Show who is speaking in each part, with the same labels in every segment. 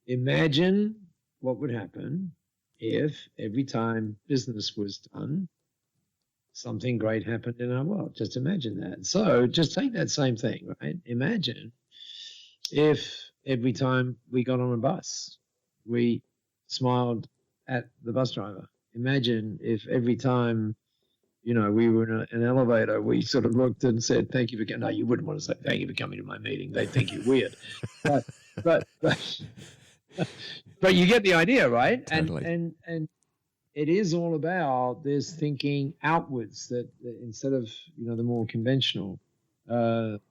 Speaker 1: imagine what would happen if every time business was done, something great happened in our world. Just imagine that. So just take that same thing, right? Imagine if every time we got on a bus, we smiled at the bus driver. Imagine if every time, we were in an elevator, we sort of looked and said, thank you for coming. No, you wouldn't want to say thank you for coming to my meeting. They'd think you're weird. But you get the idea, right?
Speaker 2: Totally.
Speaker 1: And it is all about this thinking outwards that instead of, the more conventional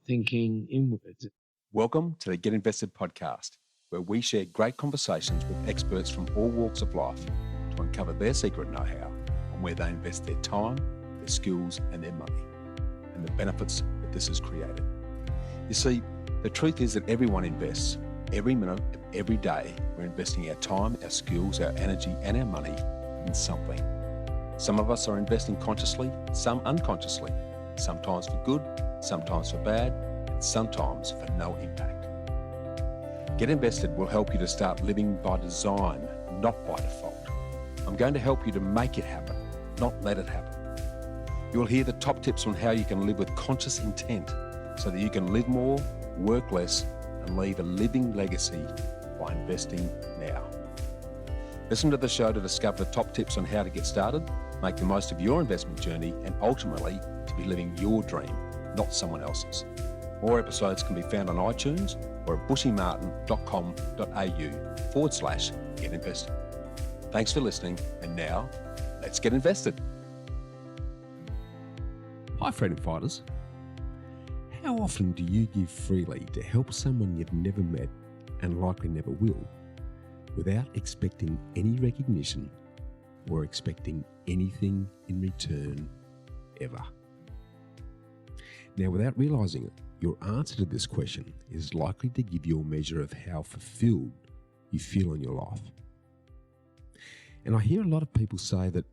Speaker 1: thinking inwards.
Speaker 2: Welcome to the Get Invested podcast, where we share great conversations with experts from all walks of life to uncover their secret know-how on where they invest their time, their skills, and their money, and the benefits that this has created. You see, the truth is that everyone invests. Every minute of every day, we're investing our time, our skills, our energy, and our money in something. Some of us are investing consciously, some unconsciously, sometimes for good, sometimes for bad, and sometimes for no impact. Get Invested will help you to start living by design, not by default. I'm going to help you to make it happen, not let it happen. You'll hear the top tips on how you can live with conscious intent so that you can live more, work less, and leave a living legacy by investing now. Listen to the show to discover the top tips on how to get started, make the most of your investment journey, and ultimately to be living your dream, not someone else's. More episodes can be found on iTunes or at bushymartin.com.au/get invested. Thanks for listening, and now let's get invested. Hi, freedom fighters. How often do you give freely to help someone you've never met and likely never will, without expecting any recognition or expecting anything in return ever? Now, without realising it, your answer to this question is likely to give you a measure of how fulfilled you feel in your life. And I hear a lot of people say that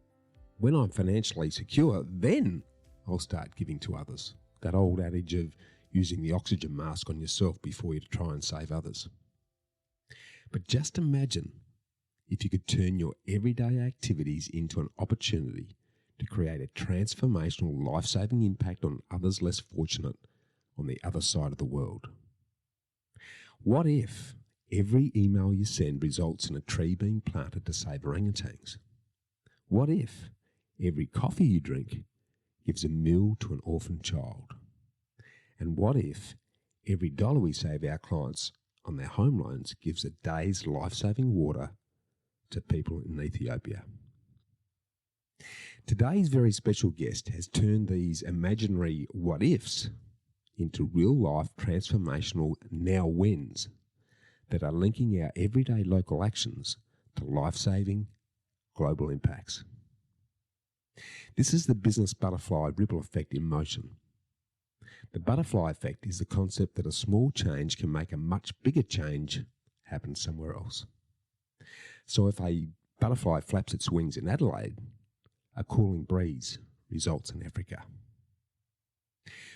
Speaker 2: when I'm financially secure, then I'll start giving to others. That old adage of using the oxygen mask on yourself before you try and save others. But just imagine if you could turn your everyday activities into an opportunity to create a transformational, life-saving impact on others less fortunate on the other side of the world. What if every email you send results in a tree being planted to save orangutans? What if every coffee you drink gives a meal to an orphan child? And what if every dollar we save our clients on their home loans gives a day's life-saving water to people in Ethiopia? Today's very special guest has turned these imaginary what-ifs into real-life transformational now-whens that are linking our everyday local actions to life-saving global impacts. This is the business butterfly ripple effect in motion. The butterfly effect is the concept that a small change can make a much bigger change happen somewhere else. So if a butterfly flaps its wings in Adelaide, a cooling breeze results in Africa.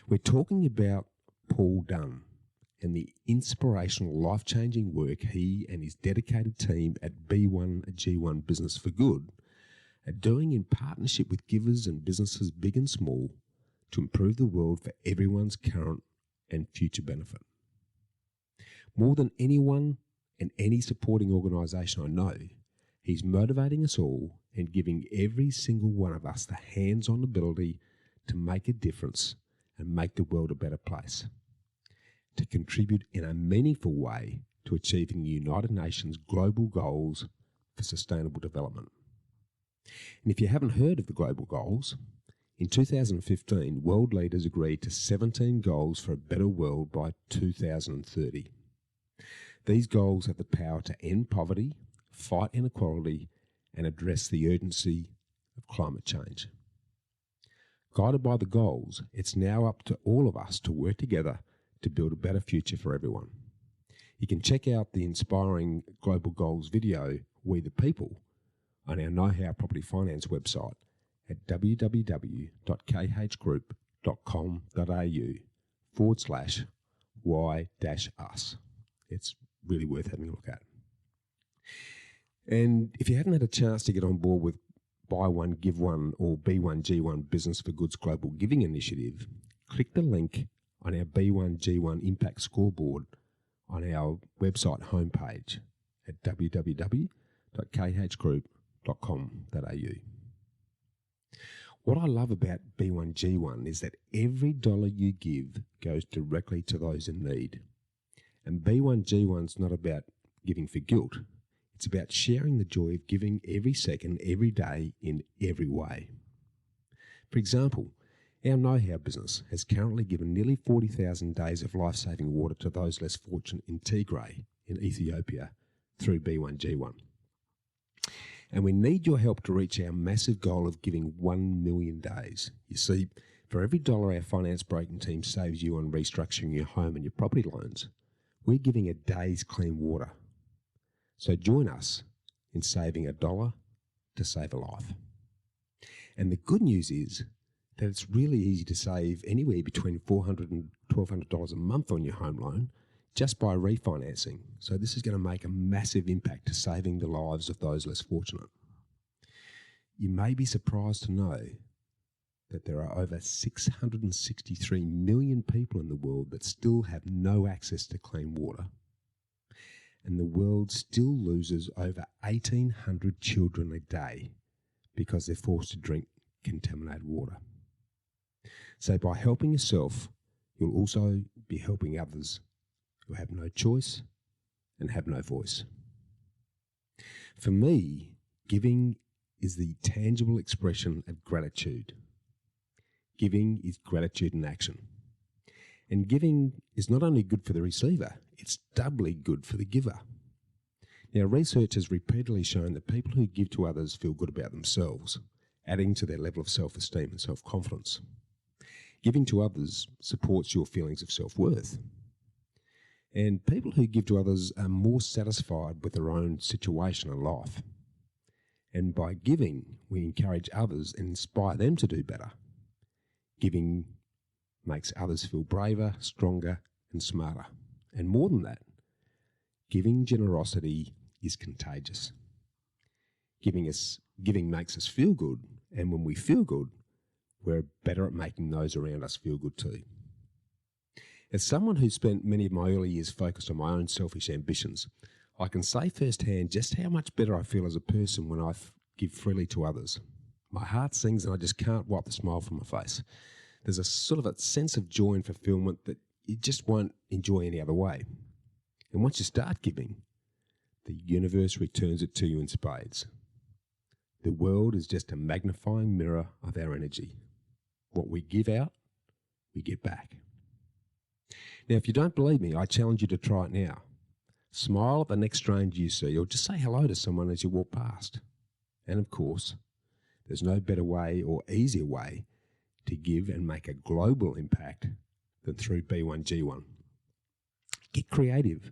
Speaker 2: We're talking about Paul Dunn and the inspirational, life-changing work he and his dedicated team at B1G1 Business for Good are doing in partnership with givers and businesses big and small to improve the world for everyone's current and future benefit. More than anyone and any supporting organisation I know, he's motivating us all and giving every single one of us the hands-on ability to make a difference and make the world a better place, to contribute in a meaningful way to achieving the United Nations global goals for sustainable development. And if you haven't heard of the global goals, in 2015, world leaders agreed to 17 goals for a better world by 2030. These goals have the power to end poverty, fight inequality, and address the urgency of climate change. Guided by the goals, it's now up to all of us to work together to build a better future for everyone. You can check out the inspiring Global Goals video, We the People, on our Know How Property Finance website at www.khgroup.com.au/y-us. It's really worth having a look at. And if you haven't had a chance to get on board with Buy One, Give One or B1G1 Business for Good's Global Giving Initiative, click the link on our B1G1 Impact Scoreboard on our website homepage at www.khgroup.com.au. What I love about B1G1 is that every dollar you give goes directly to those in need. And B1G1's not about giving for guilt. It's about sharing the joy of giving every second, every day, in every way. For example, our Know-How business has currently given nearly 40,000 days of life-saving water to those less fortunate in Tigray in Ethiopia through B1G1. And we need your help to reach our massive goal of giving 1 million days. You see, for every dollar our finance broking team saves you on restructuring your home and your property loans, we're giving a day's clean water. So join us in saving $1 to save a life. And the good news is that it's really easy to save anywhere between $400 and $1,200 a month on your home loan just by refinancing. So this is going to make a massive impact to saving the lives of those less fortunate. You may be surprised to know that there are over 663 million people in the world that still have no access to clean water. And the world still loses over 1,800 children a day because they're forced to drink contaminated water. So by helping yourself, you'll also be helping others who have no choice and have no voice. For me, giving is the tangible expression of gratitude. Giving is gratitude in action. And giving is not only good for the receiver, it's doubly good for the giver. Now, research has repeatedly shown that people who give to others feel good about themselves, adding to their level of self-esteem and self-confidence. Giving to others supports your feelings of self-worth. And people who give to others are more satisfied with their own situation and life. And by giving, we encourage others and inspire them to do better. Giving makes others feel braver, stronger, and smarter. And more than that, giving generosity is contagious. Giving makes us feel good, and when we feel good, we're better at making those around us feel good too. As someone who spent many of my early years focused on my own selfish ambitions, I can say firsthand just how much better I feel as a person when I give freely to others. My heart sings and I just can't wipe the smile from my face. There's a sort of a sense of joy and fulfillment that you just won't enjoy any other way. And once you start giving, the universe returns it to you in spades. The world is just a magnifying mirror of our energy. What we give out, we get back. Now, if you don't believe me, I challenge you to try it now. Smile at the next stranger you see, or just say hello to someone as you walk past. And of course, there's no better way or easier way to give and make a global impact than through B1G1. Get creative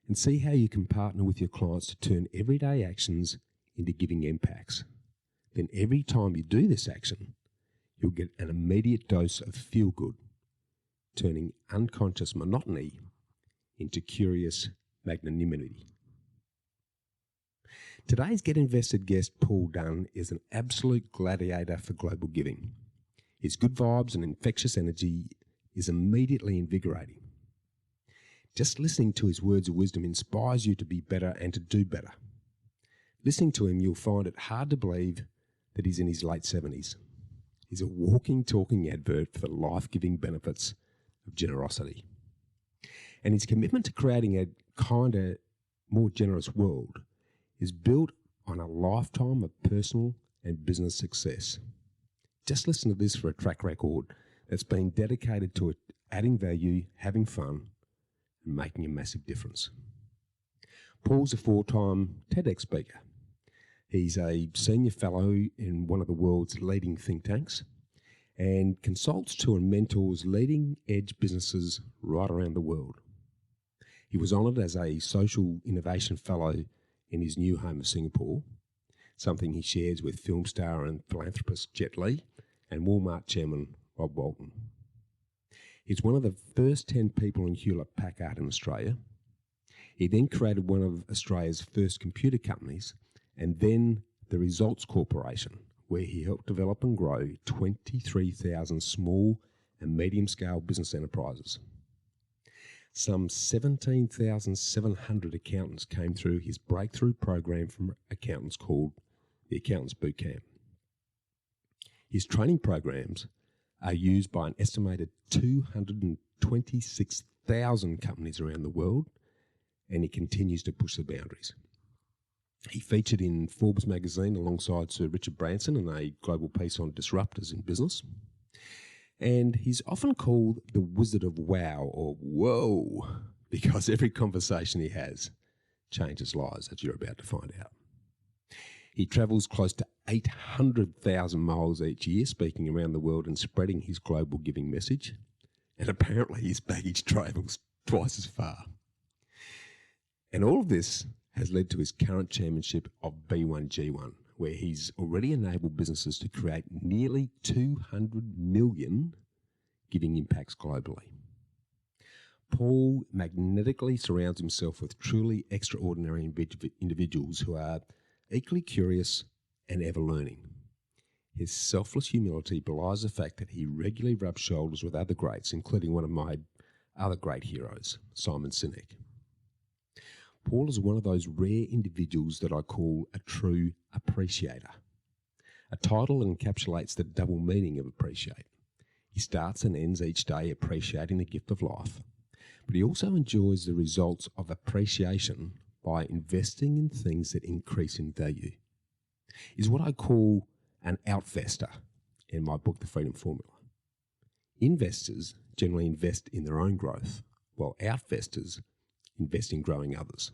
Speaker 2: and see how you can partner with your clients to turn everyday actions into giving impacts. Then every time you do this action, you'll get an immediate dose of feel-good, turning unconscious monotony into curious magnanimity. Today's Get Invested guest, Paul Dunn, is an absolute gladiator for global giving. His good vibes and infectious energy is immediately invigorating. Just listening to his words of wisdom inspires you to be better and to do better. Listening to him, you'll find it hard to believe that he's in his late 70s. He's a walking, talking advert for the life-giving benefits of generosity. And his commitment to creating a kinder, more generous world is built on a lifetime of personal and business success. Just listen to this for a track record that's been dedicated to adding value, having fun, and making a massive difference. Paul's a 4-time TEDx speaker. He's a senior fellow in one of the world's leading think tanks and consults to and mentors leading-edge businesses right around the world. He was honoured as a social innovation fellow in his new home of Singapore, something he shares with film star and philanthropist Jet Li and Walmart chairman Rob Walton. He's one of the first 10 people in Hewlett-Packard in Australia. He then created one of Australia's first computer companies, and then the Results Corporation, where he helped develop and grow 23,000 small and medium-scale business enterprises. Some 17,700 accountants came through his breakthrough program from accountants called the Accountants Boot Camp. His training programs are used by an estimated 226,000 companies around the world, and he continues to push the boundaries. He featured in Forbes magazine alongside Sir Richard Branson in a global piece on disruptors in business. And he's often called the Wizard of Wow, or Whoa, because every conversation he has changes lives, as you're about to find out. He travels close to 800,000 miles each year, speaking around the world and spreading his global giving message. And apparently his baggage travels twice as far. And all of this has led to his current chairmanship of B1G1, where he's already enabled businesses to create nearly 200 million giving impacts globally. Paul magnetically surrounds himself with truly extraordinary individuals who are equally curious and ever learning. His selfless humility belies the fact that he regularly rubs shoulders with other greats, including one of my other great heroes, Simon Sinek. Paul is one of those rare individuals that I call a true appreciator. A title that encapsulates the double meaning of appreciate. He starts and ends each day appreciating the gift of life, but he also enjoys the results of appreciation by investing in things that increase in value. He's what I call an outvestor in my book, The Freedom Formula. Investors generally invest in their own growth, while outvestors invest in growing others.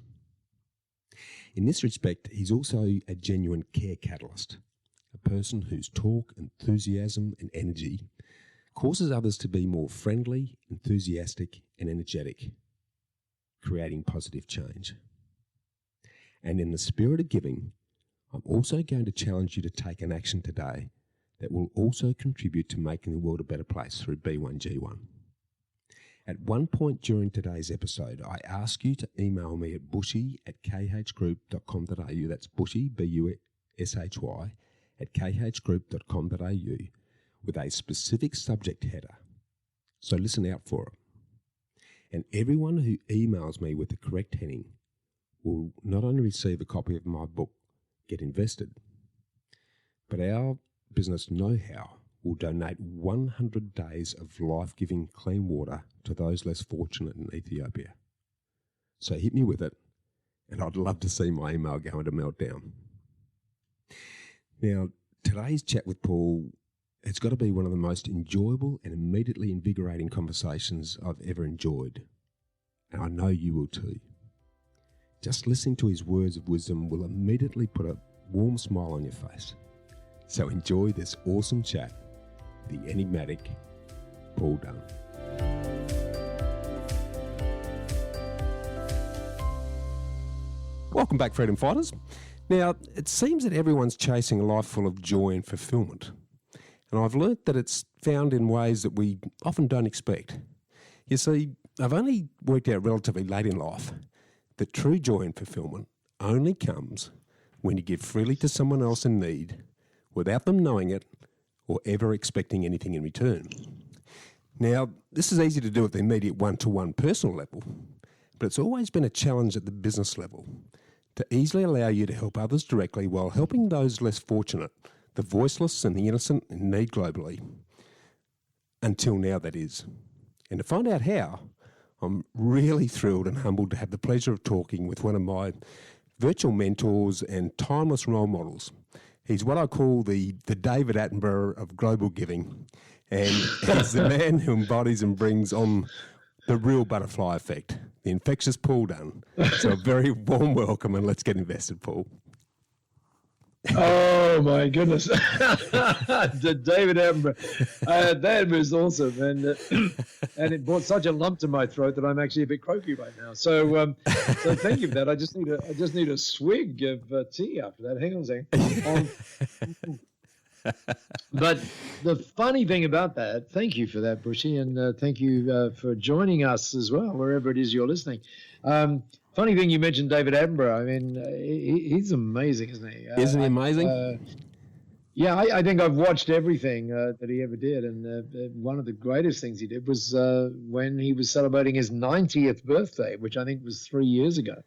Speaker 2: In this respect, he's also a genuine care catalyst, a person whose talk, enthusiasm and energy causes others to be more friendly, enthusiastic and energetic, creating positive change. And in the spirit of giving, I'm also going to challenge you to take an action today that will also contribute to making the world a better place through B1G1. At one point during today's episode, I ask you to email me at bushy@khgroup.com.au. That's bushy, B-U-S-H-Y, at khgroup.com.au with a specific subject header. So listen out for it. And everyone who emails me with the correct heading will not only receive a copy of my book, Get Invested, but our business know-how will donate 100 days of life-giving clean water to those less fortunate in Ethiopia. So hit me with it, and I'd love to see my email go into meltdown. Now, today's chat with Paul, it's got to be one of the most enjoyable and immediately invigorating conversations I've ever enjoyed, and I know you will too. Just listening to his words of wisdom will immediately put a warm smile on your face. So enjoy this awesome chat, the enigmatic Paul Dunn. Welcome back, Freedom Fighters. Now, it seems that everyone's chasing a life full of joy and fulfillment. And I've learnt that it's found in ways that we often don't expect. You see, I've only worked out relatively late in life that true joy and fulfillment only comes when you give freely to someone else in need without them knowing it or ever expecting anything in return. Now, this is easy to do at the immediate one-to-one personal level, but it's always been a challenge at the business level to easily allow you to help others directly while helping those less fortunate, the voiceless and the innocent in need globally. Until now, that is. And to find out how, I'm really thrilled and humbled to have the pleasure of talking with one of my virtual mentors and timeless role models. He's what I call the David Attenborough of global giving, and he's the man who embodies and brings on the real butterfly effect, the infectious Paul Dunn. So a very warm welcome, and let's get invested, Paul.
Speaker 1: Oh my goodness, the David Attenborough, that was awesome, and it brought such a lump to my throat that I'm actually a bit croaky right now. So thank you for that. I just need a swig of tea after that. Hang on a second. But the funny thing about that, thank you for that, Bushy, and thank you for joining us as well, wherever it is you're listening. Funny thing you mentioned David Attenborough. I mean, he's amazing, isn't he?
Speaker 2: Isn't he amazing?
Speaker 1: Yeah, I think I've watched everything that he ever did, and one of the greatest things he did was when he was celebrating his 90th birthday, which I think was 3 years ago.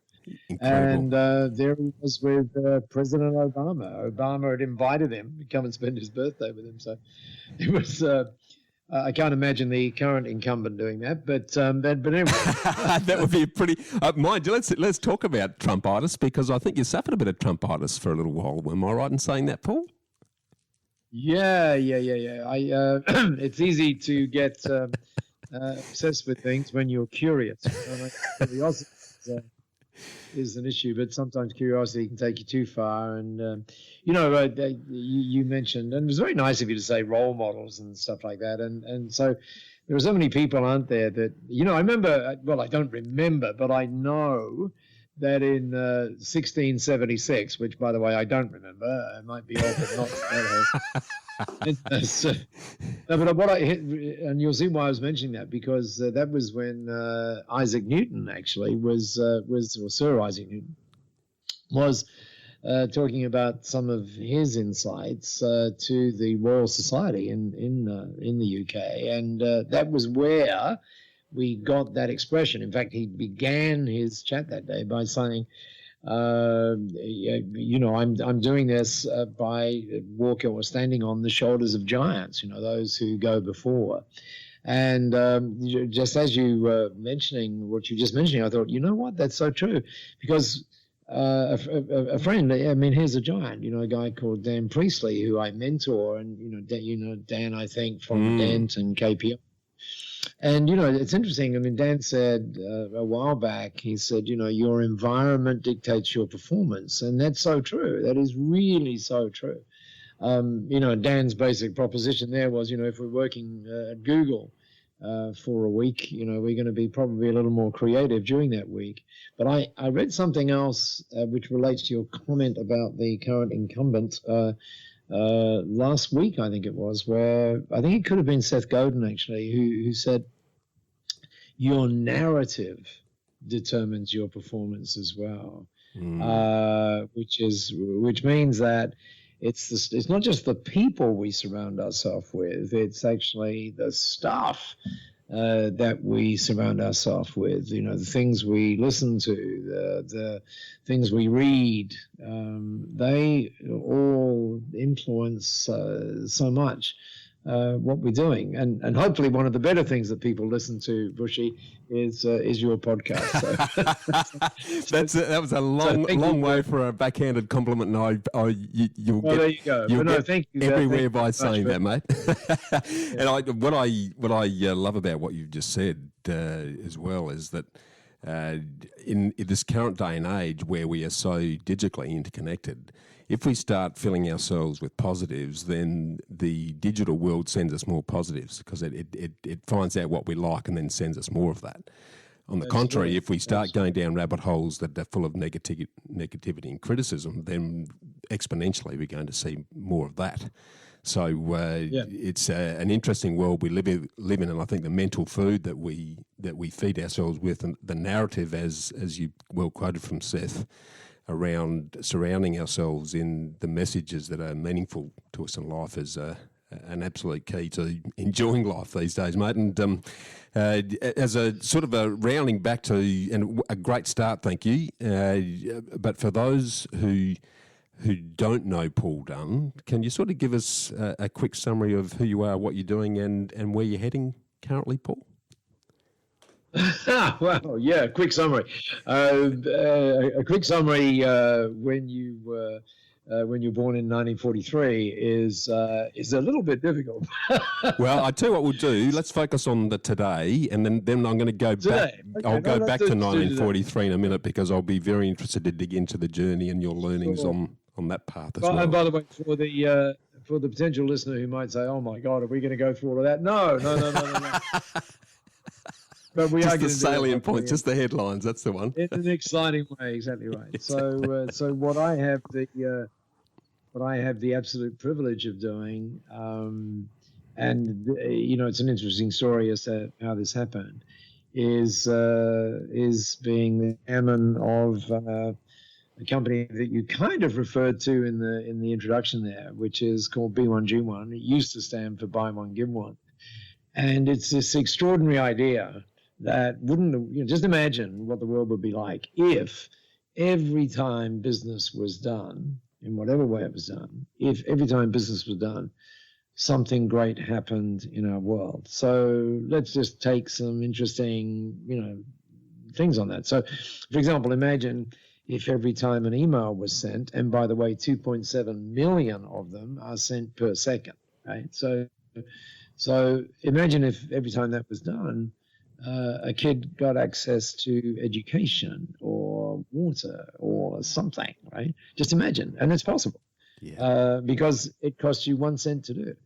Speaker 1: Incredible. And there he was with President Obama. Obama had invited him to come and spend his birthday with him. So it was. I can't imagine the current incumbent doing that, but anyway.
Speaker 2: That would be a pretty. Mind you, let's talk about Trumpitis, because I think you suffered a bit of Trumpitis for a little while. Am I right in saying that, Paul?
Speaker 1: Yeah. It's easy to get obsessed with things when you're curious. Curiosity is an issue, but sometimes curiosity can take you too far. And you mentioned, and it was very nice of you to say role models and stuff like that. And so there are so many people, aren't there, that I remember. Well, I don't remember, but I know that in 1676, which, by the way, I don't remember. I might be old, but not but and you'll see why I was mentioning that, because that was when Isaac Newton actually was or Sir Isaac Newton was talking about some of his insights to the Royal Society in the UK, and that was where we got that expression. In fact, he began his chat that day by saying, I'm doing this by walking or standing on the shoulders of giants, those who go before. And just as you were mentioning what you just mentioned, I thought, you know what, that's so true. Because a friend, here's a giant, a guy called Dan Priestley, who I mentor, and, Dan, I think, from Dent and KPI. And, it's interesting. I mean, Dan said a while back, he said, your environment dictates your performance. And that's so true. That is really so true. Dan's basic proposition there was, if we're working at Google for a week, we're going to be probably a little more creative during that week. But I read something else which relates to your comment about the current incumbent last week, I think it was, where I think it could have been Seth Godin actually, who said your narrative determines your performance as well, which means that it's not just the people we surround ourselves with, it's actually the stuff that we surround ourselves with, the things we listen to, the things we read, they all influence so much what we're doing. And hopefully one of the better things that people listen to, Bushy, is your podcast. So.
Speaker 2: That was a long way for a backhanded compliment, and you'll get,
Speaker 1: there you go. Thank you
Speaker 2: everywhere by saying that, mate. And what I love about what you've just said as well is that in this current day and age where we are so digitally interconnected, if we start filling ourselves with positives, then the digital world sends us more positives, because it finds out what we like and then sends us more of that. On the contrary, if we start going down rabbit holes that are full of negativity and criticism, then exponentially we're going to see more of that. So it's an interesting world we live in, and I think the mental food that we feed ourselves with, and the narrative, as you well quoted from Seth, around surrounding ourselves in the messages that are meaningful to us in life is an absolute key to enjoying life these days, mate. And as a sort of a rounding back to, and a great start, thank you. But for those who don't know Paul Dunn, can you sort of give us a quick summary of who you are, what you're doing, and where you're heading currently, Paul?
Speaker 1: Well, yeah, quick summary. A quick summary when you were born in 1943 is a little bit difficult.
Speaker 2: Well, I tell you what we'll do. Let's focus on the today, and then I'm going to go back. Okay, I'll go back to 1943 in a minute, because I'll be very interested to dig into the journey and your learnings on that path as well.
Speaker 1: And by the way, for the potential listener who might say, "Oh my God, are we going to go through all of that?" No. But we
Speaker 2: just are the salient points, just the headlines. That's the one.
Speaker 1: In an exciting way, exactly right. Exactly. So what I have the absolute privilege of doing, and it's an interesting story as to how this happened, is being the chairman of a company that you kind of referred to in the introduction there, which is called B1G1. It used to stand for Buy One, Give One. And it's this extraordinary idea that just imagine what the world would be like if every time business was done, in whatever way it was done, if every time business was done, something great happened in our world. So let's just take some interesting, things on that. So, for example, imagine if every time an email was sent, and by the way, 2.7 million of them are sent per second, right? So imagine if every time that was done, a kid got access to education or water or something, right? Just imagine, and it's possible. Yeah. Because it costs you 1 cent to do it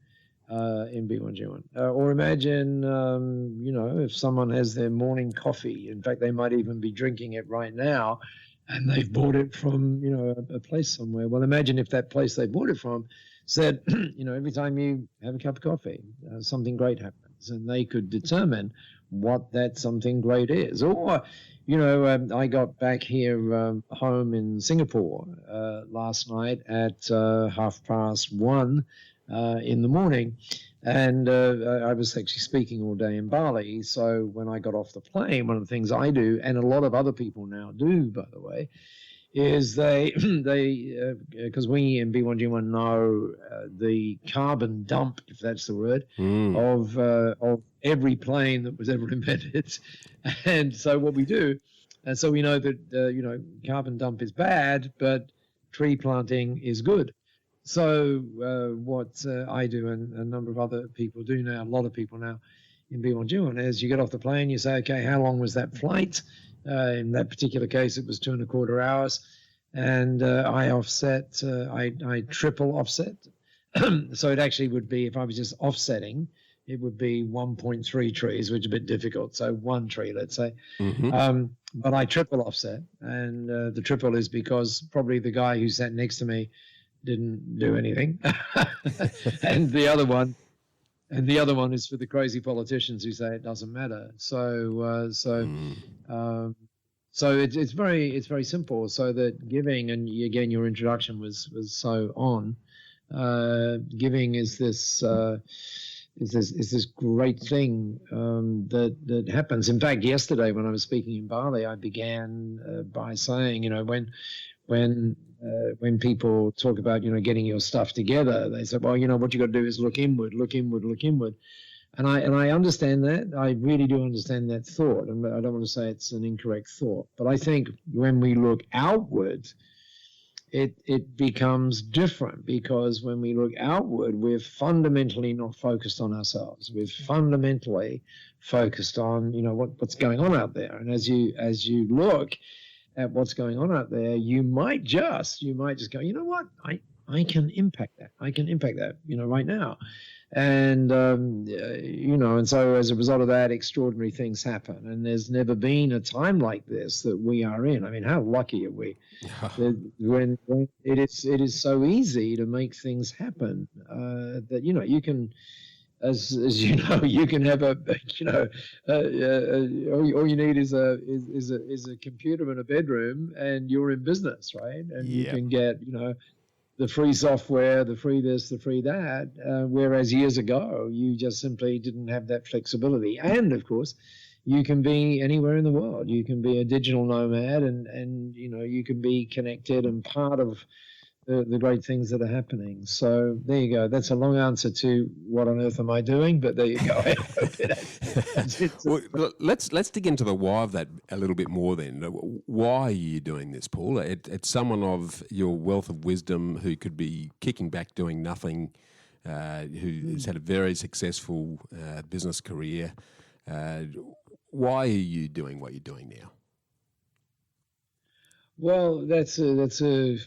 Speaker 1: in B1G1. Or imagine, if someone has their morning coffee. In fact, they might even be drinking it right now, and they've bought it from, a place somewhere. Well, imagine if that place they bought it from said, every time you have a cup of coffee, something great happens, and they could determine what that something great is. Or, I got back here home in Singapore last night at 1:30 in the morning, and I was actually speaking all day in Bali. So when I got off the plane, one of the things I do, and a lot of other people now do, by the way, is they because we in B1G1 know the carbon dump, if that's the word, of every plane that was ever invented. And so what we do, and so we know that carbon dump is bad, but tree planting is good. So what I do, and a number of other people do now, a lot of people now in B1G1, is you get off the plane, you say, okay, how long was that flight? In that particular case, it was 2.25 hours, and I offset, I triple offset. So it actually would be, if I was just offsetting, it would be 1.3 trees, which is a bit difficult. So 1 tree, let's say. Mm-hmm. But I triple offset, and the triple is because probably the guy who sat next to me didn't do anything, and the other one is for the crazy politicians who say it doesn't matter. So it's very simple. So that giving, and again, your introduction was so on. Giving is this great thing that happens. In fact, yesterday when I was speaking in Bali, I began by saying, when people talk about, getting your stuff together, they say, well, what you got to do is look inward. And I understand that. I really do understand that thought. And I don't want to say it's an incorrect thought. But I think when we look outward, it becomes different, because when we look outward, we're fundamentally not focused on ourselves. We're fundamentally focused on, what's going on out there. And as you look at what's going on out there, you might just go, what? I can impact that. Right now. And, and so as a result of that, extraordinary things happen. And there's never been a time like this that we are in. I mean, how lucky are we? when it is so easy to make things happen that, you can, as you can have all you need is a computer in a bedroom, and you're in business, right? And you can get, the free software, the free this, the free that, whereas years ago, you just simply didn't have that flexibility. And, of course, you can be anywhere in the world. You can be a digital nomad, and you can be connected and part of the great things that are happening. So there you go. That's a long answer to what on earth am I doing, but there you go.
Speaker 2: Well, let's dig into the why of that a little bit more then. Why are you doing this, Paul? It's someone of your wealth of wisdom who could be kicking back doing nothing, who's had a very successful business career. Why are you doing what you're doing now?
Speaker 1: Well, that's a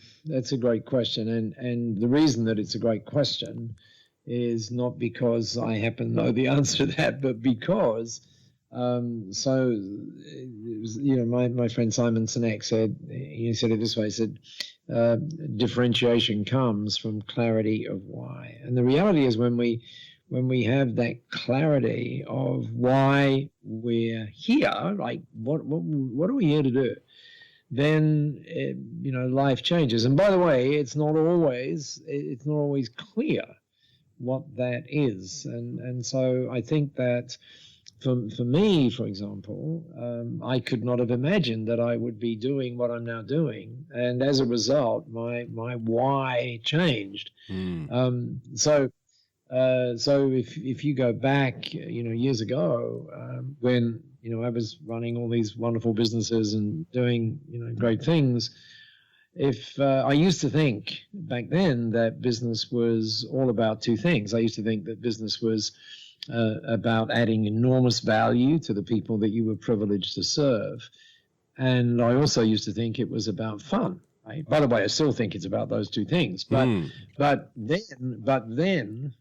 Speaker 1: great question, and the reason that it's a great question is not because I happen to know the answer to that, but because my friend Simon Sinek said it this way. He said differentiation comes from clarity of why, and the reality is when when we have that clarity of why we're here, like what are we here to do, then life changes. And by the way, it's not always clear what that is. And so I think that for me, for example, I could not have imagined that I would be doing what I'm now doing. And as a result, my why changed. So if you go back, years ago, when, I was running all these wonderful businesses and doing, great things, if I used to think back then that business was all about two things. I used to think that business was about adding enormous value to the people that you were privileged to serve. And I also used to think it was about fun. Right? By the way, I still think it's about those two things, but then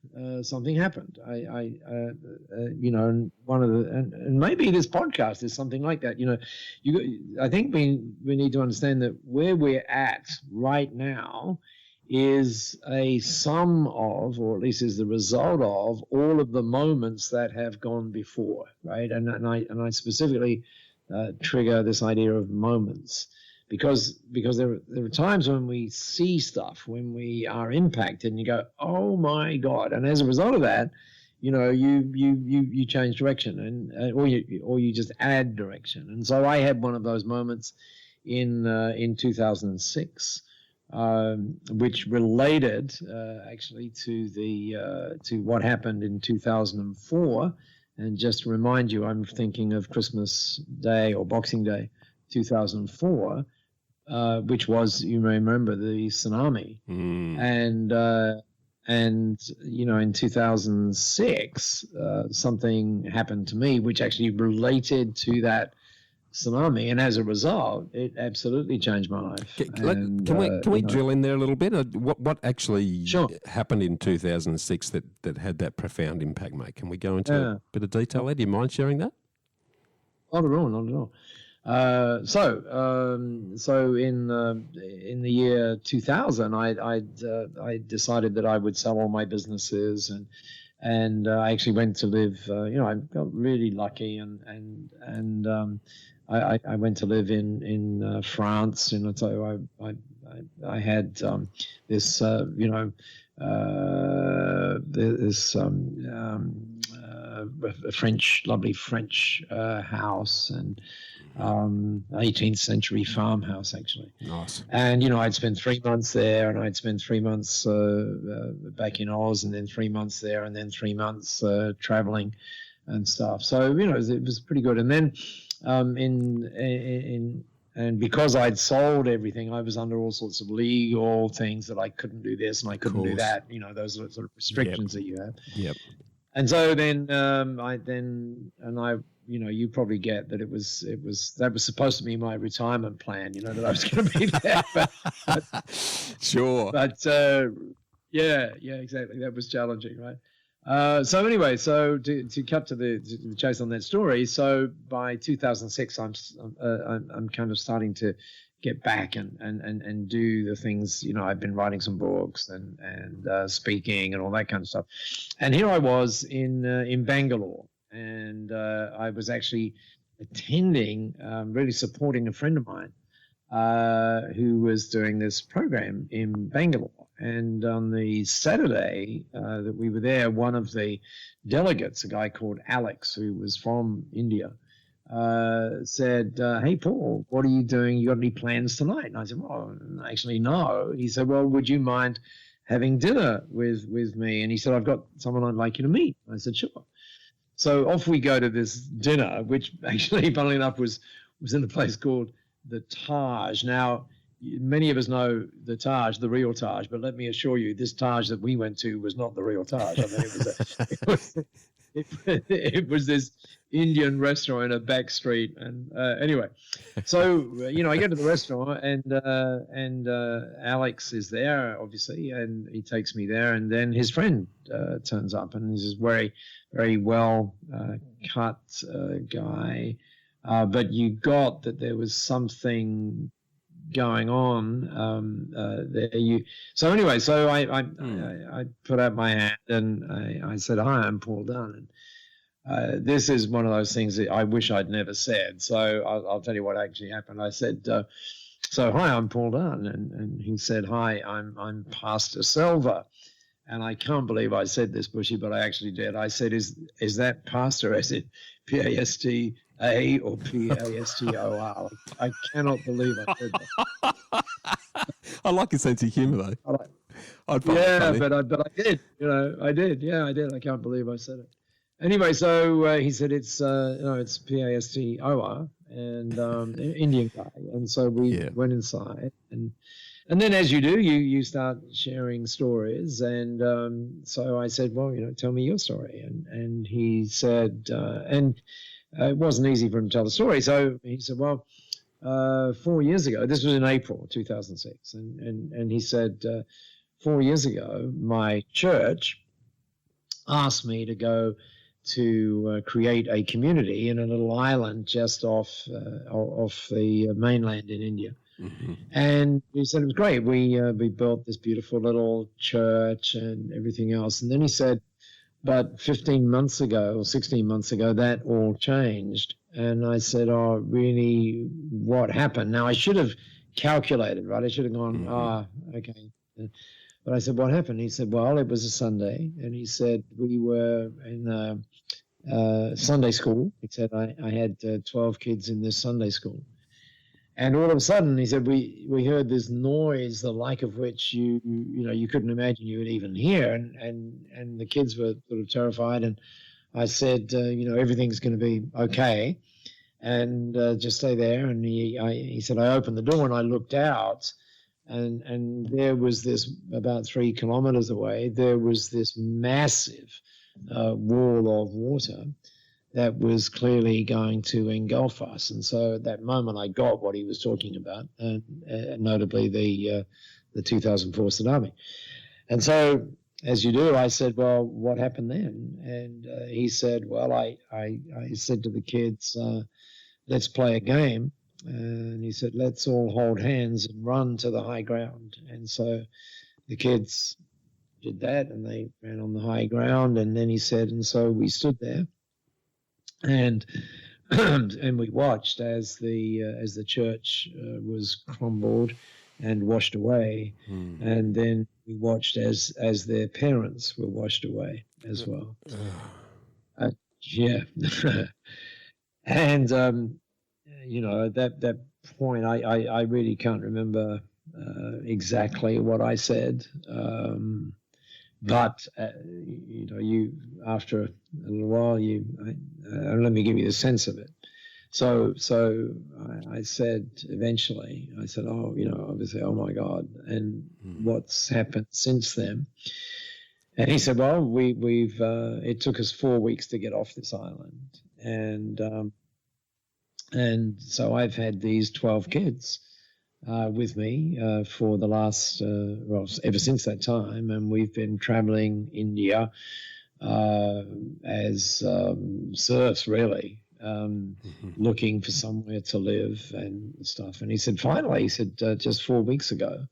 Speaker 1: something happened. And one of the and maybe this podcast is something like that. I think we need to understand that where we're at right now is a sum of, or at least is the result of, all of the moments that have gone before, right? And I specifically trigger this idea of moments. Because there are times when we see stuff, when we are impacted, and you go, oh my God! And as a result of that, you change direction, or you just add direction. And so I had one of those moments in 2006, which related actually to what happened in 2004. And just to remind you, I'm thinking of Christmas Day or Boxing Day, 2004. Which was, you may remember, the tsunami. And in 2006, something happened to me which actually related to that tsunami, and as a result, it absolutely changed my life.
Speaker 2: Can we drill in there a little bit? What actually happened in 2006 that had that profound impact, mate? Can we go into a bit of detail there? Do you mind sharing that?
Speaker 1: Not at all. So in the year 2000, I decided that I would sell all my businesses, and I actually went to live. I got really lucky, and I went to live in France. So I had this lovely French house, and 18th century farmhouse, actually.
Speaker 2: Nice.
Speaker 1: And I'd spent 3 months there, and I'd spent 3 months back in Oz, and then 3 months there, and then 3 months traveling and stuff. So it was pretty good. And then and because I'd sold everything, I was under all sorts of legal things that I couldn't do this and I couldn't do that. Those sort of restrictions that you have.
Speaker 2: Yep.
Speaker 1: And so then you probably get that that was supposed to be my retirement plan, that I was going to be there. But
Speaker 2: sure.
Speaker 1: But yeah, exactly. That was challenging, right? So anyway, so to cut to the chase on that story. So by 2006, I'm kind of starting to get back and do the things. I've been writing some books and speaking and all that kind of stuff. And here I was in Bangalore, and I was actually attending, really supporting a friend of mine who was doing this program in Bangalore. And on the Saturday that we were there, one of the delegates, a guy called Alex, who was from India, said, hey, Paul, what are you doing? You got any plans tonight? And I said, well, actually, no. He said, well, would you mind having dinner with me? And he said, I've got someone I'd like you to meet. I said, sure. So off we go to this dinner, which actually, funnily enough, was in a place called the Taj. Now, many of us know the Taj, the real Taj, but let me assure you, this Taj that we went to was not the real Taj. I mean, it was this Indian restaurant in a back street. And anyway, so I go to the restaurant, and Alex is there, obviously, and he takes me there, and then his friend turns up, and he's this very, very well cut guy, but you got that there was something going on there. So anyway, so I put out my hand and I said, "Hi, I'm Paul Dunn." And this is one of those things that I wish I'd never said. So I'll tell you what actually happened. I said, "So hi, I'm Paul Dunn," and he said, "Hi, I'm Pastor Selva." And I can't believe I said this, Bushy, but I actually did. I said, "Is that pastor? Is it PASTA or PASTOR?" I cannot believe I said that.
Speaker 2: I like your sense of humour, though.
Speaker 1: Yeah, but I did. I did. Yeah, I did. I can't believe I said it. Anyway, so he said it's PASTOR and Indian guy, and so we went inside, and then as you do, you start sharing stories, and so I said, "Well, tell me your story," and he said, and it wasn't easy for him to tell the story, so he said, "Well, 4 years ago, this was in April 2006, and he said, 4 years ago, my church asked me to go to create a community in a little island just off the mainland in India." Mm-hmm. And he said it was great. We built this beautiful little church and everything else. And then he said, but 15 months ago or 16 months ago, that all changed. And I said, "Oh, really? What happened?" Now, I should have calculated, right? I should have gone, okay. But I said, "What happened?" He said, "Well, it was a Sunday." And he said, "We were in Sunday school." He said, I had 12 kids in this Sunday school. And all of a sudden, he said, we heard this noise, the like of which you couldn't imagine you would even hear. And the kids were sort of terrified. And I said, everything's going to be okay. And just stay there. And he said, I opened the door and I looked out. And there was this, about 3 kilometers away, there was this massive wall of water that was clearly going to engulf us. And so at that moment, I got what he was talking about, and notably the 2004 tsunami. And so, as you do, I said, "Well, what happened then?" And he said, "Well, I said to the kids, let's play a game." And he said, "Let's all hold hands and run to the high ground." And so the kids did that, and they ran on the high ground. And then he said, and so we stood there, and we watched as the church was crumbled and washed away, and then we watched as their parents were washed away as well. And at that point, I really can't remember exactly what I said, but you after a little while, let me give you the sense of it. So I said eventually, I said, obviously, oh my God, and what's happened since then? And he said, well, we've it took us 4 weeks to get off this island, and so I've had these 12 kids with me for the last, ever since that time, and we've been traveling India as serfs, really, looking for somewhere to live and stuff. And he said, finally, just 4 weeks ago,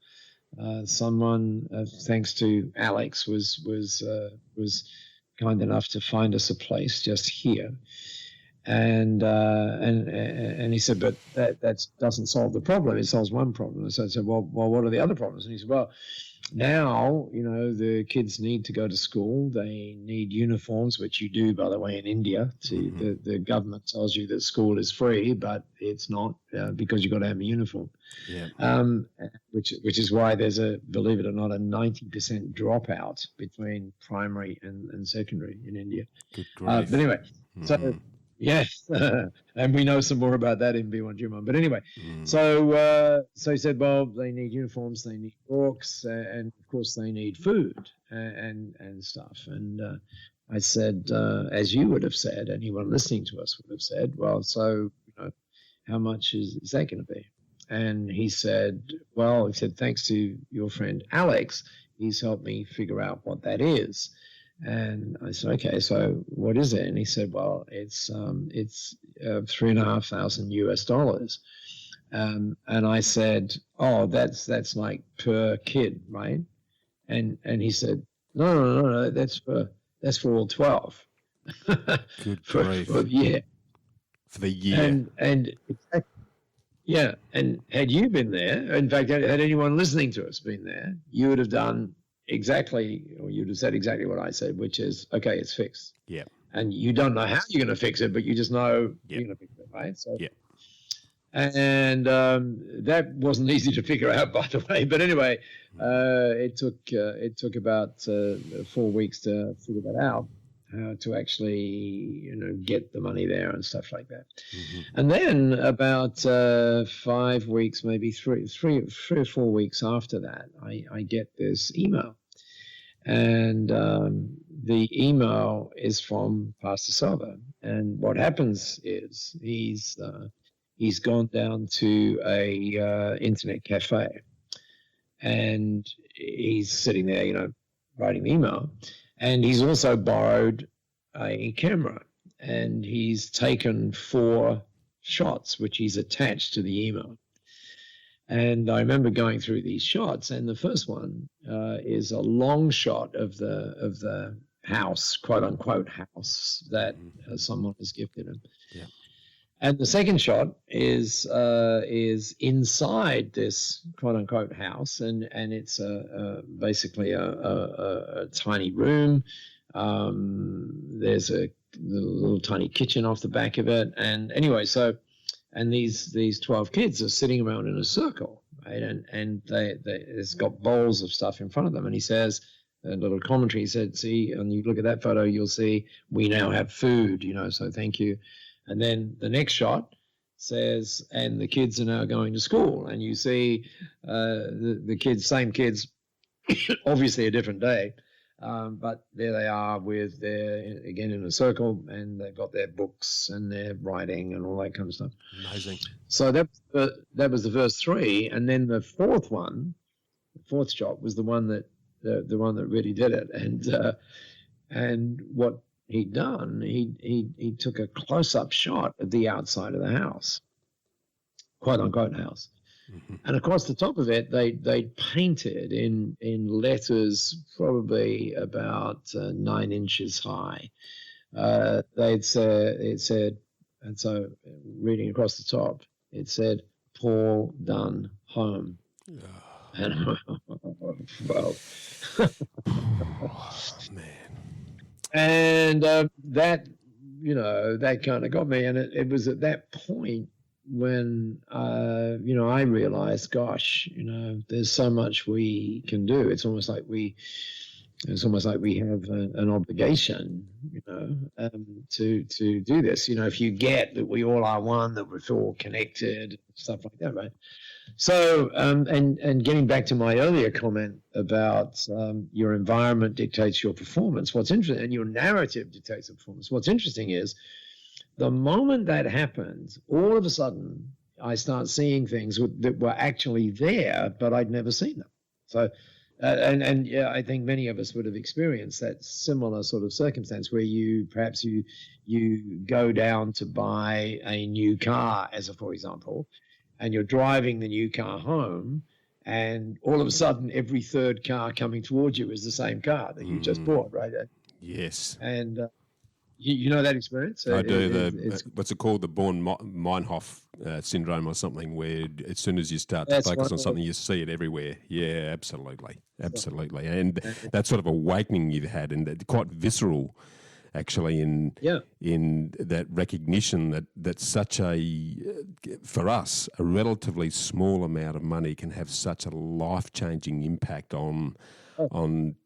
Speaker 1: someone, thanks to Alex, was kind enough to find us a place just here. And he said, but that doesn't solve the problem. It solves one problem. So I said, well, what are the other problems? And he said, well, now, the kids need to go to school. They need uniforms, which you do, by the way, in India. The government tells you that school is free, but it's not because you've got to have a uniform. Yeah. Which is why there's believe it or not, a 90% dropout between primary and secondary in India.
Speaker 2: Good grief.
Speaker 1: But anyway, so... Yes, and we know some more about that in B1 Juman. But anyway, so he said, well, they need uniforms, they need books, and of course they need food and stuff. And I said, as you would have said, anyone listening to us would have said, well, so how much is that going to be? And he said, thanks to your friend Alex, he's helped me figure out what that is. And I said, okay, so what is it? And he said, well, it's $3,500 US. And I said, oh, that's like per kid, right? And he said, no, that's for all 12.
Speaker 2: Good
Speaker 1: for
Speaker 2: grief.
Speaker 1: the year.
Speaker 2: For the year.
Speaker 1: And yeah, and had you been there, in fact, had anyone listening to us been there, you would have done exactly, or you'd have said exactly what I said, which is, okay, it's fixed.
Speaker 2: Yeah.
Speaker 1: And you don't know how you're going to fix it, but you just know you're going to fix it, right? So,
Speaker 2: yeah.
Speaker 1: And that wasn't easy to figure out, by the way. But anyway, it took about 4 weeks to figure that out, how to actually get the money there and stuff like that. Mm-hmm. And then about 5 weeks, maybe three or 4 weeks after that, I get this email, and the email is from Pastor Silva. And what happens is he's gone down to a internet cafe, and he's sitting there, writing the email. And he's also borrowed a camera, and he's taken 4 shots, which he's attached to the email. And I remember going through these shots, and the first one is a long shot of the house, quote unquote house, that someone has gifted him. Yeah. And the second shot is inside this quote unquote house, and it's basically a tiny room. There's a little tiny kitchen off the back of it, and anyway, and these 12 kids are sitting around in a circle, right? And it's got bowls of stuff in front of them, and he says, a little commentary, he said, see, and you look at that photo, you'll see we now have food, so thank you. And then the next shot says, and the kids are now going to school. And you see the kids, same kids, obviously a different day, but there they are again in a circle, and they've got their books and their writing and all that kind of stuff.
Speaker 2: Amazing.
Speaker 1: So that was the verse 3, and then the fourth shot was the one that really did it, and what he'd done, he took a close-up shot of the outside of the house, quote unquote house. Mm-hmm. And across the top of it, they painted in letters probably about 9 inches high. It said, and so reading across the top, it said, Paul Dunn home. Oh. And well,
Speaker 2: oh, man.
Speaker 1: And that kind of got me. And it was at that point when, I realized, gosh, there's so much we can do. It's almost like we have an obligation, to do this. If you get that we all are one, that we're all connected, stuff like that, right? So, and getting back to my earlier comment about your environment dictates your performance. What's interesting, and your narrative dictates the performance. What's interesting is the moment that happens, all of a sudden, I start seeing things that were actually there, but I'd never seen them. So, and yeah, I think many of us would have experienced that similar sort of circumstance where you go down to buy a new car, for example, and you're driving the new car home, and all of a sudden every third car coming towards you is the same car that you just bought, right?
Speaker 2: Yes.
Speaker 1: And you know that experience?
Speaker 2: I do. What's it called? The Born-Meinhof syndrome or something, where as soon as you start to focus on something, you see it everywhere. Yeah, absolutely. And that sort of awakening you've had, and quite visceral, actually, in that recognition that such for us, a relatively small amount of money can have such a life-changing impact on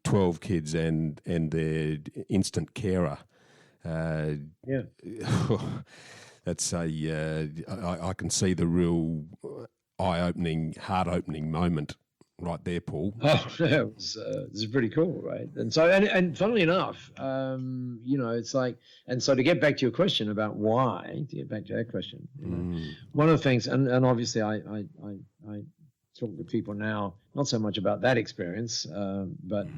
Speaker 2: 12 kids and their instant carer. That's I can see the real eye-opening, heart-opening moment right there, Paul.
Speaker 1: Oh, yeah, it was pretty cool, right? And so, and funnily enough, it's like, and so to get back to your question about why, to get back to that question, one of the things, and obviously I talk to people now, not so much about that experience, but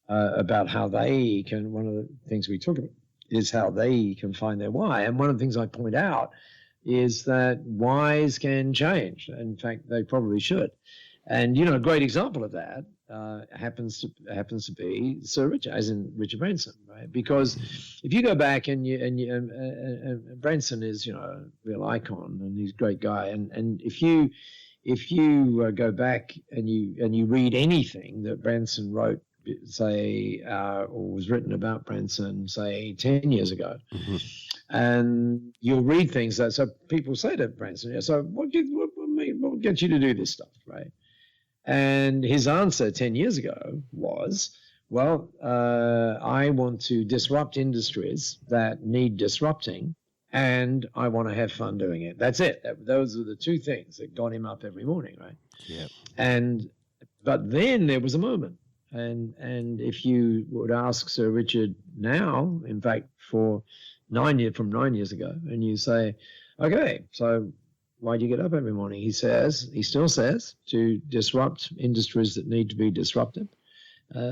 Speaker 1: about how they can, one of the things we talk about is how they can find their why. And one of the things I point out is that whys can change. In fact, they probably should. And a great example of that happens to be Sir Richard, as in Richard Branson, right? Because if you go back and Branson is a real icon and he's a great guy, and if you go back and you read anything that Branson wrote, say, or was written about Branson, say 10 years ago, and you'll read things that so people say to Branson, so what gets you to do this stuff, right? And his answer 10 years ago was, well, I want to disrupt industries that need disrupting, and I want to have fun doing it. That's it. Those are the two things that got him up every morning, right?
Speaker 2: Yeah.
Speaker 1: But then there was a moment, and if you would ask Sir Richard now, in fact, from 9 years ago, and you say, okay, so why do you get up every morning? He still says, to disrupt industries that need to be disrupted.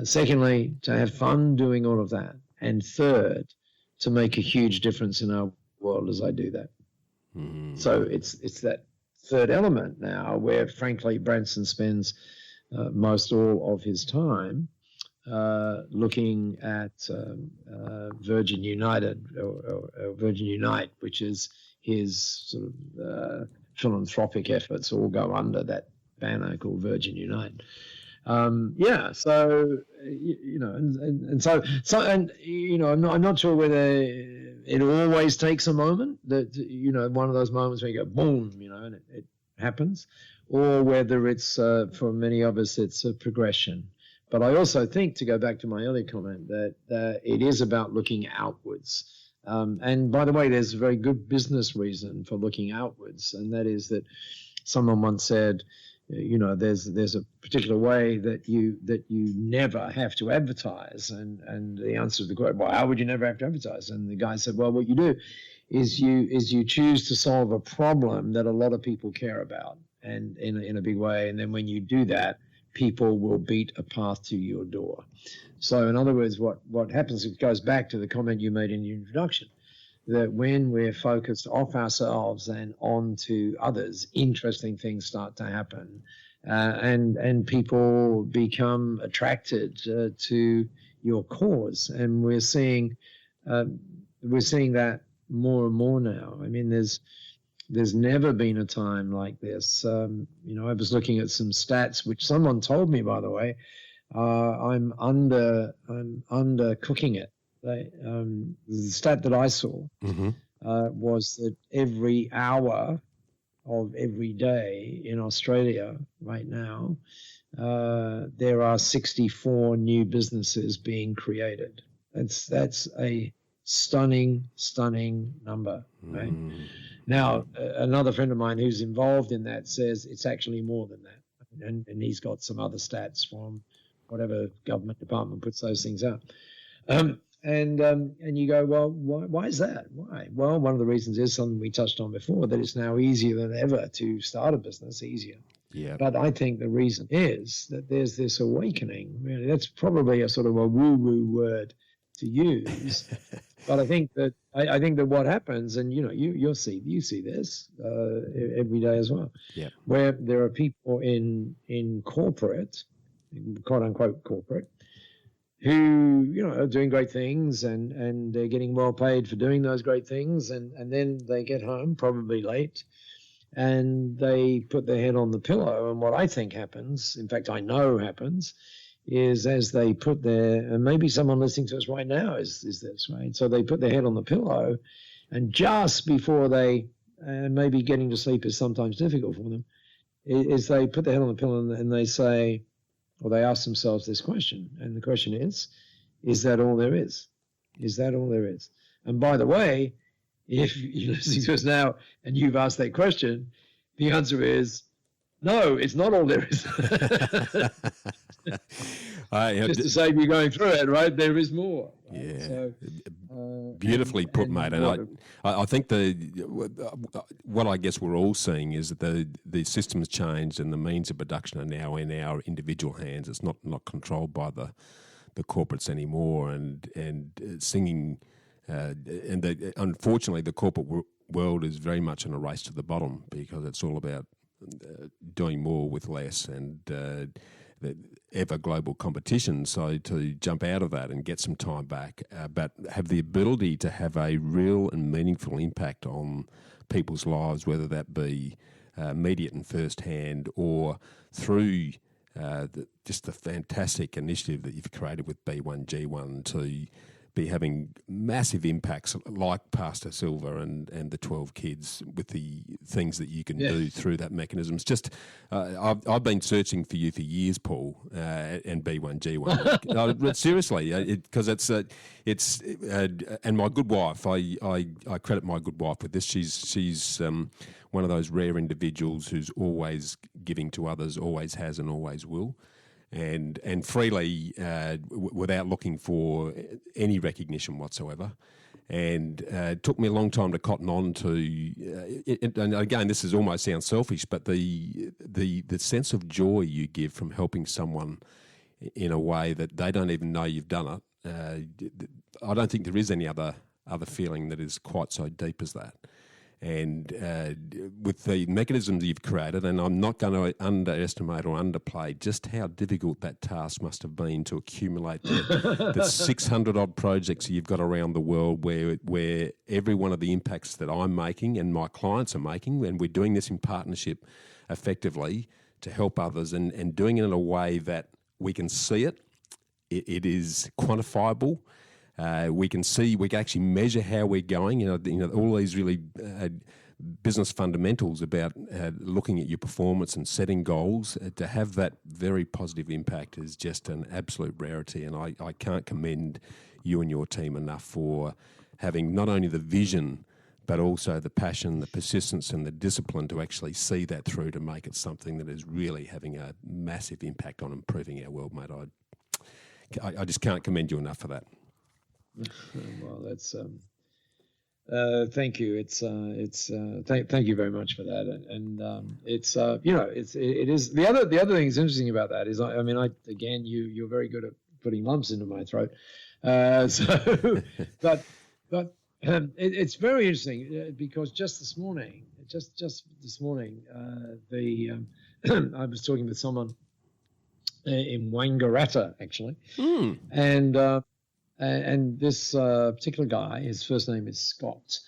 Speaker 1: Secondly, to have fun doing all of that. And third, to make a huge difference in our world as I do that. So it's that third element now where, frankly, Branson spends most all of his time looking at Virgin United or Virgin Unite, which is his sort of philanthropic efforts all go under that banner called Virgin Unite. I'm not sure whether it always takes a moment that one of those moments where you go boom, and it happens, or whether it's for many of us it's a progression. But I also think, to go back to my earlier comment, that it is about looking outwards. And by the way, there's a very good business reason for looking outwards, and that is that someone once said, there's a particular way that you never have to advertise, and the answer to the question, well, how would you never have to advertise? And the guy said, well, what you do is you choose to solve a problem that a lot of people care about, and in a big way, and then when you do that, people will beat a path to your door. So in other words, what happens, it goes back to the comment you made in your introduction, that when we're focused off ourselves and on to others, interesting things start to happen, and people become attracted to your cause. And we're seeing that more and more now. I mean, there's never been a time like this. I was looking at some stats, which someone told me, by the way. I'm under cooking it. The stat that I saw was that every hour of every day in Australia right now, there are 64 new businesses being created. That's a stunning number, right? Now, another friend of mine who's involved in that says it's actually more than that, and he's got some other stats from whatever government department puts those things out. And you go, well, why is that? Why? Well, one of the reasons is something we touched on before, that it's now easier than ever to start a business, easier.
Speaker 2: Yeah.
Speaker 1: But I think the reason is that there's this awakening. Really, that's probably a sort of a woo-woo word to use. But I think that what happens, and you see this every day as well, where there are people in corporate, quote unquote corporate, who are doing great things and they're getting well paid for doing those great things, and then they get home probably late and they put their head on the pillow, and what I think happens, in fact I know happens, is as they put and maybe someone listening to us right now is this, right? So they put their head on the pillow, and just before they, maybe getting to sleep is sometimes difficult for them, is they put their head on the pillow and they say, or they ask themselves this question, and the question is that all there is? Is that all there is? And by the way, if you're listening to us now and you've asked that question, the answer is, no, it's not all there is. Just to save you going through it, right? There is more. Right?
Speaker 2: Yeah.
Speaker 1: So,
Speaker 2: beautifully put, mate. And I think what I guess we're all seeing is that the system's changed and the means of production are now in our individual hands. It's not controlled by the corporates anymore. And singing, unfortunately, the corporate world is very much in a race to the bottom because it's all about doing more with less and the ever global competition. So to jump out of that and get some time back, but have the ability to have a real and meaningful impact on people's lives, whether that be immediate and first hand or through just the fantastic initiative that you've created with B1G1 to be having massive impacts like Pastor Silver and the 12 kids with the things that you can do through that mechanism. It's just, I've been searching for you for years, Paul, and B1G1. No, seriously, because it's and my good wife, I credit my good wife with this. She's one of those rare individuals who's always giving to others, always has and always will. And freely, without looking for any recognition whatsoever. And it took me a long time to cotton on to, and again, this is almost sounds selfish, but the sense of joy you give from helping someone in a way that they don't even know you've done it, I don't think there is any other feeling that is quite so deep as that. And with the mechanisms you've created, and I'm not going to underestimate or underplay just how difficult that task must have been to accumulate the 600 odd projects you've got around the world where every one of the impacts that I'm making and my clients are making, and we're doing this in partnership effectively to help others and doing it in a way that we can see it. It is quantifiable. We can actually measure how we're going. You know, all these really business fundamentals about looking at your performance and setting goals. To have that very positive impact is just an absolute rarity, and I can't commend you and your team enough for having not only the vision but also the passion, the persistence, and the discipline to actually see that through to make it something that is really having a massive impact on improving our world, mate. I just can't commend you enough for that.
Speaker 1: Well, that's thank you. Thank you very much for that. And it's it is the other thing that's interesting about that is you're very good at putting lumps into my throat. It's very interesting because just this morning, I was talking with someone in Wangaratta actually, and this particular guy, his first name is Scott,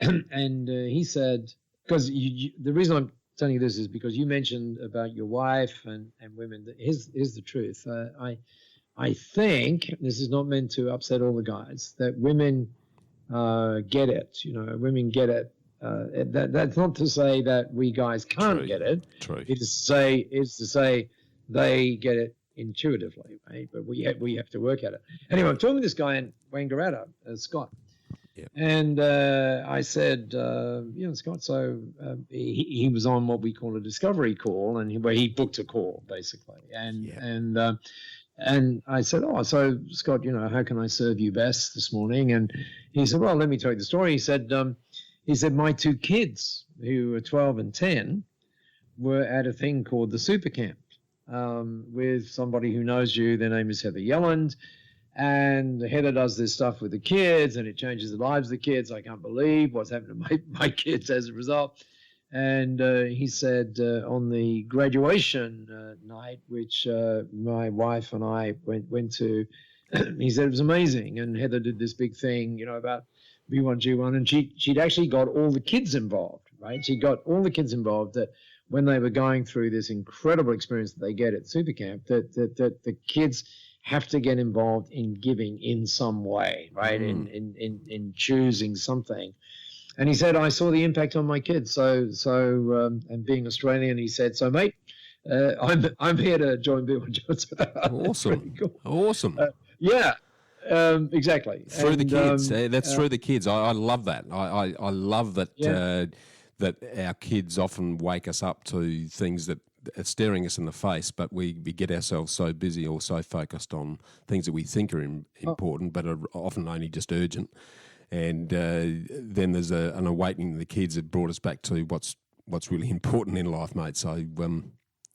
Speaker 1: and he said, because the reason I'm telling you this is because you mentioned about your wife and women. Here's the truth. I think this is not meant to upset all the guys, that women get it. You know, women get it. That's not to say that we guys can't get it.
Speaker 2: True.
Speaker 1: It's to say they get it intuitively, right? But we have to work at it. Anyway, I'm talking to this guy in Wangaratta, Scott.
Speaker 2: Yep.
Speaker 1: And I said, Scott, so he was on what we call a discovery call, and where he booked a call basically. And I said, so Scott, how can I serve you best this morning? And he said, well, let me tell you the story. He said, my two kids, who are 12 and 10, were at a thing called the Super Camp with somebody who knows you. Their name is Heather Yelland. And Heather does this stuff with the kids, and it changes the lives of the kids. I can't believe what's happened to my kids as a result. And he said on the graduation night, which my wife and I went to, he said it was amazing. And Heather did this big thing, about B1G1, and she'd actually got all the kids involved, right? She got all the kids involved that when they were going through this incredible experience that they get at Supercamp, that the kids have to get involved in giving in some way, right? In choosing something. And he said, I saw the impact on my kids. And being Australian, he said, so mate, I'm here to join B1G1.
Speaker 2: Awesome.
Speaker 1: Cool.
Speaker 2: Awesome.
Speaker 1: Exactly.
Speaker 2: Through the kids. That's through the kids. I love that. I love that that our kids often wake us up to things that are staring us in the face, but we get ourselves so busy or so focused on things that we think are important, but are often only just urgent. And then there's an awakening of the kids that brought us back to what's really important in life, mate. So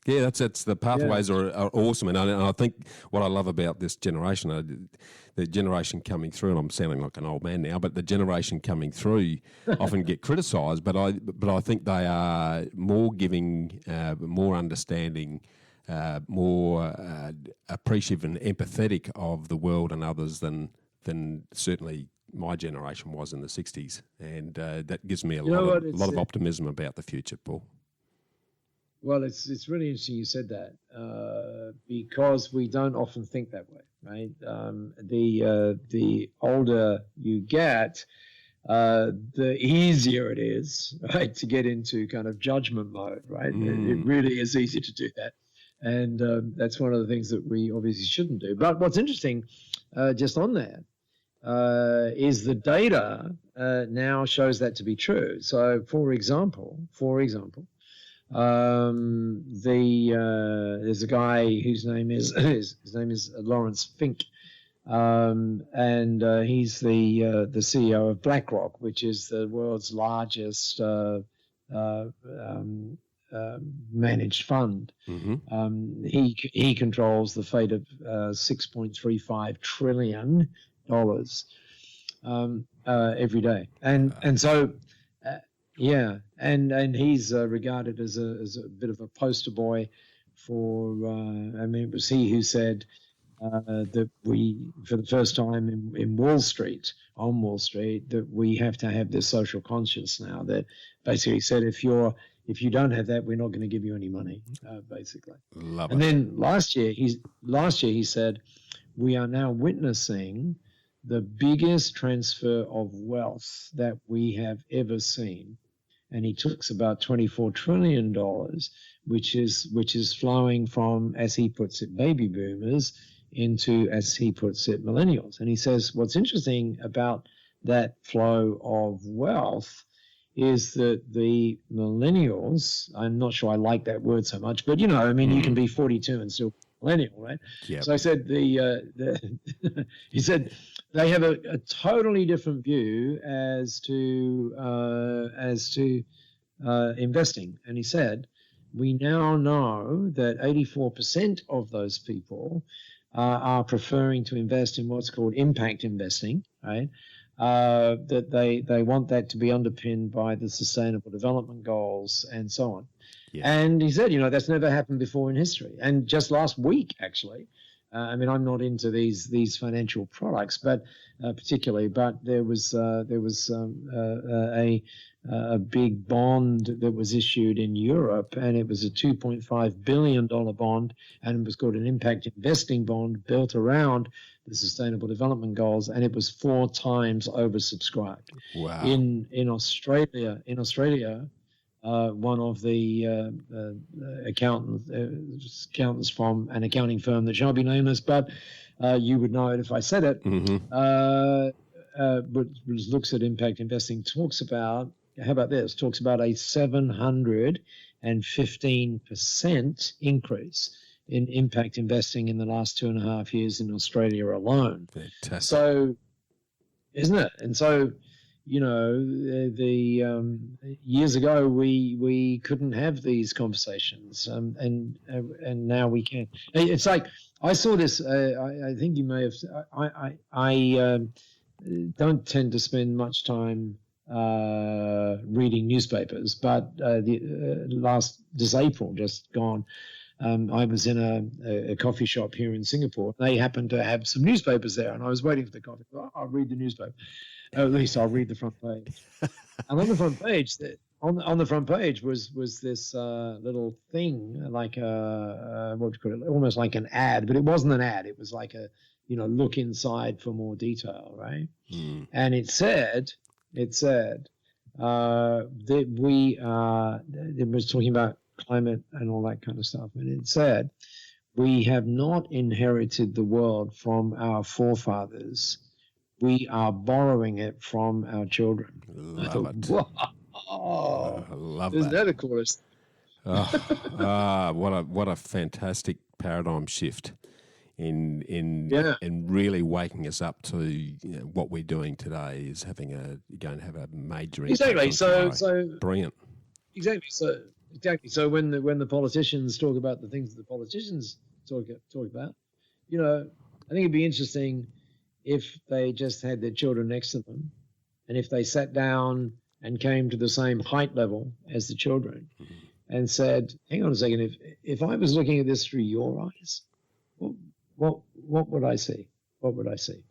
Speaker 2: Yeah, that's the pathways are awesome, and I think what I love about this generation, the generation coming through, and I'm sounding like an old man now, but the generation coming through often get criticised, but I think they are more giving, more understanding, more appreciative and empathetic of the world and others than certainly my generation was in the 60s, and that gives me a lot of optimism about the future, Paul.
Speaker 1: Well, it's really interesting you said that because we don't often think that way, right? The older you get, the easier it is, right, to get into kind of judgment mode, right? It really is easy to do that, and that's one of the things that we obviously shouldn't do. But what's interesting, just on that, is the data now shows that to be true. So, for example. There's a guy whose name is Lawrence Fink, and he's the CEO of BlackRock, which is the world's largest managed fund. He controls the fate of $6.35 trillion every day, and so. Yeah, and he's regarded as a bit of a poster boy for. It was he who said that we, for the first time on Wall Street, that we have to have this social conscience now. That basically said, if you don't have that, we're not going to give you any money. Basically,
Speaker 2: love
Speaker 1: and
Speaker 2: it.
Speaker 1: then last year he said, we are now witnessing the biggest transfer of wealth that we have ever seen. And he talks about $24 trillion, which is flowing from, as he puts it, baby boomers into, as he puts it, millennials. And he says what's interesting about that flow of wealth is that the millennials, I'm not sure I like that word so much, but you can be 42 and still millennial, right?
Speaker 2: Yep.
Speaker 1: So I said he said they have a totally different view as to investing, and he said we now know that 84% of those people are preferring to invest in what's called impact investing, right? That they want that to be underpinned by the Sustainable Development Goals and so on. Yeah. And he said, that's never happened before in history. And just last week, actually, I'm not into these financial products, but particularly, but there was a big bond that was issued in Europe, and it was a $2.5 billion bond, and it was called an impact investing bond built around the Sustainable Development Goals, and it was 4 times oversubscribed.
Speaker 2: Wow!
Speaker 1: In Australia. One of the accountants from an accounting firm that shall be nameless, but you would know it if I said it, but looks at impact investing, talks about a 715% increase in impact investing in the last 2.5 years in Australia alone.
Speaker 2: Fantastic.
Speaker 1: So, isn't it? And so, years ago we couldn't have these conversations, and now we can. It's like I saw this. I think you may have. I don't tend to spend much time reading newspapers, but this April just gone. I was in a coffee shop here in Singapore. They happened to have some newspapers there, and I was waiting for the coffee. I'll read the newspaper. At least I'll read the front page. And on the front page, on the front page was this little thing, like what would you call it? Almost like an ad, but it wasn't an ad. It was like a look inside for more detail, right? And it said that it was talking about climate and all that kind of stuff, and it said we have not inherited the world from our forefathers. We are borrowing it from our children.
Speaker 2: Love it.
Speaker 1: Wow.
Speaker 2: I love
Speaker 1: Isn't
Speaker 2: that.
Speaker 1: that a chorus?
Speaker 2: What a fantastic paradigm shift in really waking us up to what we're doing today is going to have a major impact.
Speaker 1: Exactly.
Speaker 2: On
Speaker 1: so
Speaker 2: brilliant.
Speaker 1: Exactly. exactly. So when the politicians talk about the things that the politicians talk about, you know, I think it'd be interesting if they just had their children next to them, and if they sat down and came to the same height level as the children, and said, "Hang on a second, if I was looking at this through your eyes, what would I see? What would I see?"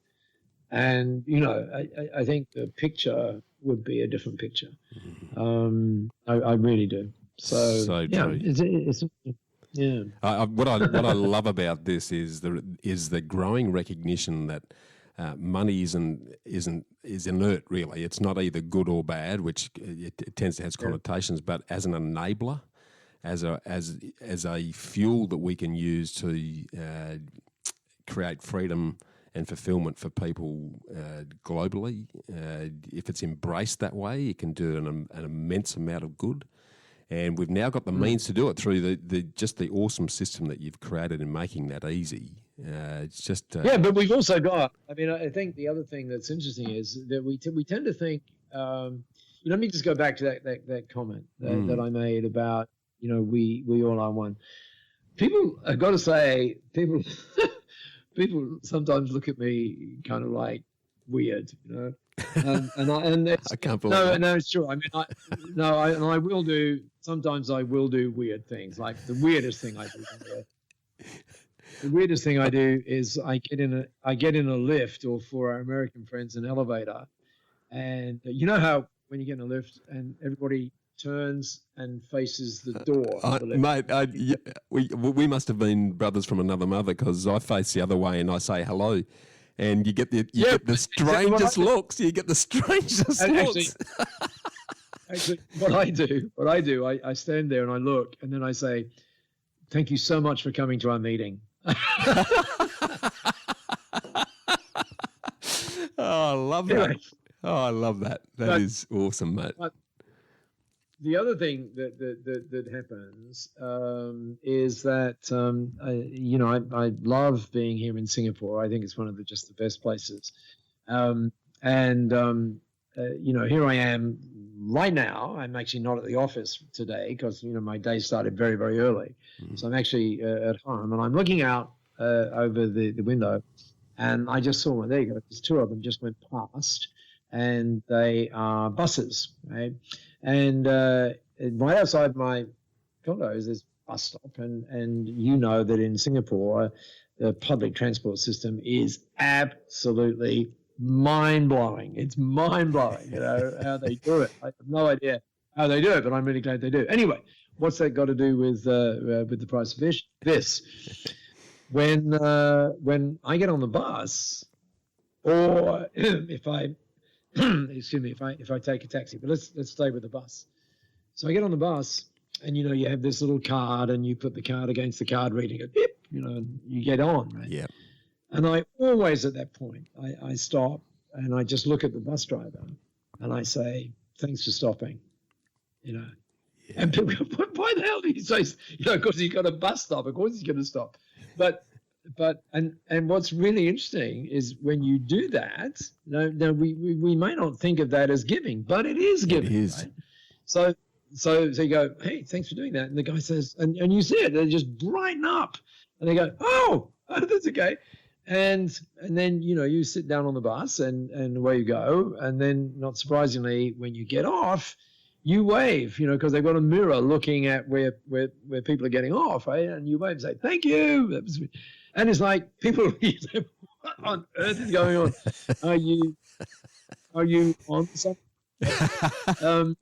Speaker 1: And you know, I think the picture would be a different picture. I really do. So yeah,
Speaker 2: true.
Speaker 1: it's yeah.
Speaker 2: What I love about this is the growing recognition that money is inert. Really, it's not either good or bad, which it tends to have connotations. But as an enabler, as a fuel that we can use to create freedom and fulfillment for people globally, if it's embraced that way, it can do an immense amount of good. And we've now got the means to do it through the awesome system that you've created in making that easy. It's just
Speaker 1: but we've also got. I mean, I think the other thing that's interesting is that we tend to think. Let me just go back to that comment that I made about, you know, we all are one. People, I've got to say, people sometimes look at me kind of like weird, you know. And
Speaker 2: I can't believe
Speaker 1: no, it's true. I mean, I will do. Sometimes I will do weird things. Like the weirdest thing I do. The weirdest thing I do is I get in a lift, or for our American friends, an elevator, and you know how when you get in a lift and everybody turns and faces the door.
Speaker 2: Mate, we must have been brothers from another mother, because I face the other way and I say hello. And you get the strangest looks. You get the strangest looks.
Speaker 1: Actually, what I do, I stand there and I look, and then I say, "Thank you so much for coming to our meeting."
Speaker 2: Oh, I love that. Oh, I love that. That is awesome, mate.
Speaker 1: The other thing that happens is that you know, I love being here in Singapore. I think it's one of the best places, you know, here I am right now. I'm actually not at the office today because, you know, my day started very, very early, so I'm actually at home, and I'm looking out over the window, and I just saw one. There you go. There's two of them just went past, and they are buses, right? And right outside my condo is this bus stop, and you know that in Singapore, the public transport system is absolutely mind-blowing. It's mind-blowing, you know, how they do it. I have no idea how they do it, but I'm really glad they do. Anyway, what's that got to do with the price of fish? This. When I get on the bus, or if I excuse me, if I take a taxi, but let's stay with the bus. So I get on the bus, and you know, you have this little card, and you put the card against the card reading, it beep, you know, and you get on, right?
Speaker 2: Yeah.
Speaker 1: And I always, at that point, I stop and I just look at the bus driver and I say, "Thanks for stopping," you know. Yeah. And people go, "Why the hell do you say?" You know, because he's got a bus stop. Of course he's going to stop. But what's really interesting is when you do that. Now we may not think of that as giving, but it is giving. It is. Right? So you go, "Hey, thanks for doing that," and the guy says, and you see it, they just brighten up, and they go, "Oh, that's okay." And then, you know, you sit down on the bus and away you go. And then, not surprisingly, when you get off, you wave, you know, because they've got a mirror looking at where people are getting off, right? And you wave and say, "Thank you." And it's like people, what on earth is going on? Are you on something?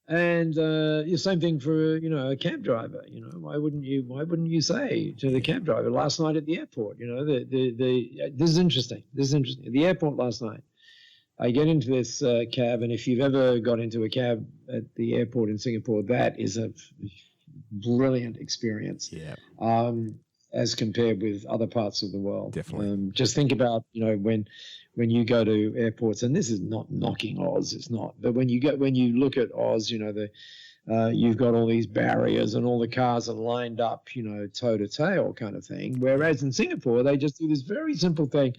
Speaker 1: And the same thing for, you know, a cab driver. You know, why wouldn't you say to the cab driver last night at the airport? You know, this is interesting. At the airport last night, I get into this cab, and if you've ever got into a cab at the airport in Singapore, that is a brilliant experience.
Speaker 2: Yeah.
Speaker 1: As compared with other parts of the world.
Speaker 2: Definitely.
Speaker 1: Just think about, you know, when you go to airports, and this is not knocking Oz, it's not, but when you look at Oz, you know, you've got all these barriers and all the cars are lined up, you know, toe to tail kind of thing. Whereas in Singapore, they just do this very simple thing.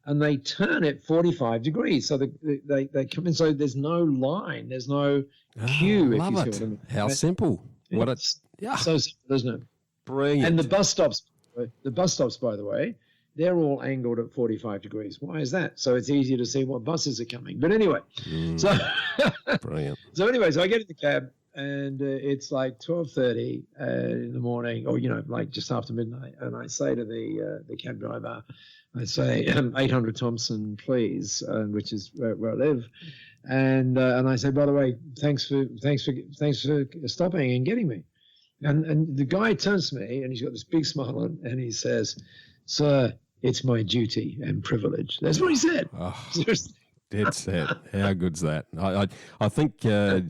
Speaker 1: and they turn it 45 degrees. So they come in. So there's no line, there's no cue.
Speaker 2: Love
Speaker 1: if you
Speaker 2: it.
Speaker 1: see what I mean.
Speaker 2: How simple! What
Speaker 1: It's
Speaker 2: yeah,
Speaker 1: so simple, isn't it?
Speaker 2: brilliant.
Speaker 1: And the bus stops, by the way, they're all angled at 45 degrees. Why is that? So it's easier to see what buses are coming. But anyway, so
Speaker 2: brilliant.
Speaker 1: So anyway, so I get in the cab, and it's like 12:30 in the morning, or like just after midnight, and I say to the cab driver, I say 800 Thompson, please, which is where I live, and I say, by the way, thanks for stopping and getting me, and the guy turns to me and he's got this big smile on, and he says, "Sir, it's my duty and privilege." That's what he said.
Speaker 2: Oh,
Speaker 1: Seriously.
Speaker 2: dead set. How good's that? I think a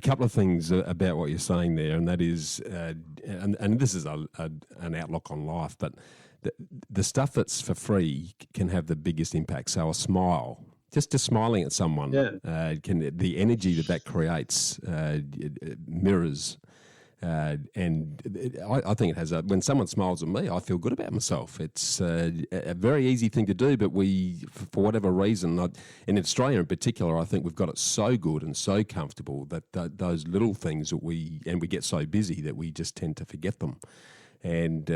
Speaker 2: couple of things about what you're saying there, and that is, and this is an outlook on life, but the stuff that's for free can have the biggest impact. So a smile, just smiling at someone, the energy that creates mirrors. And I think it has when someone smiles at me, I feel good about myself. It's a very easy thing to do, but we, for whatever reason, in Australia in particular, I think we've got it so good and so comfortable that those little things that we get so busy that we just tend to forget them. And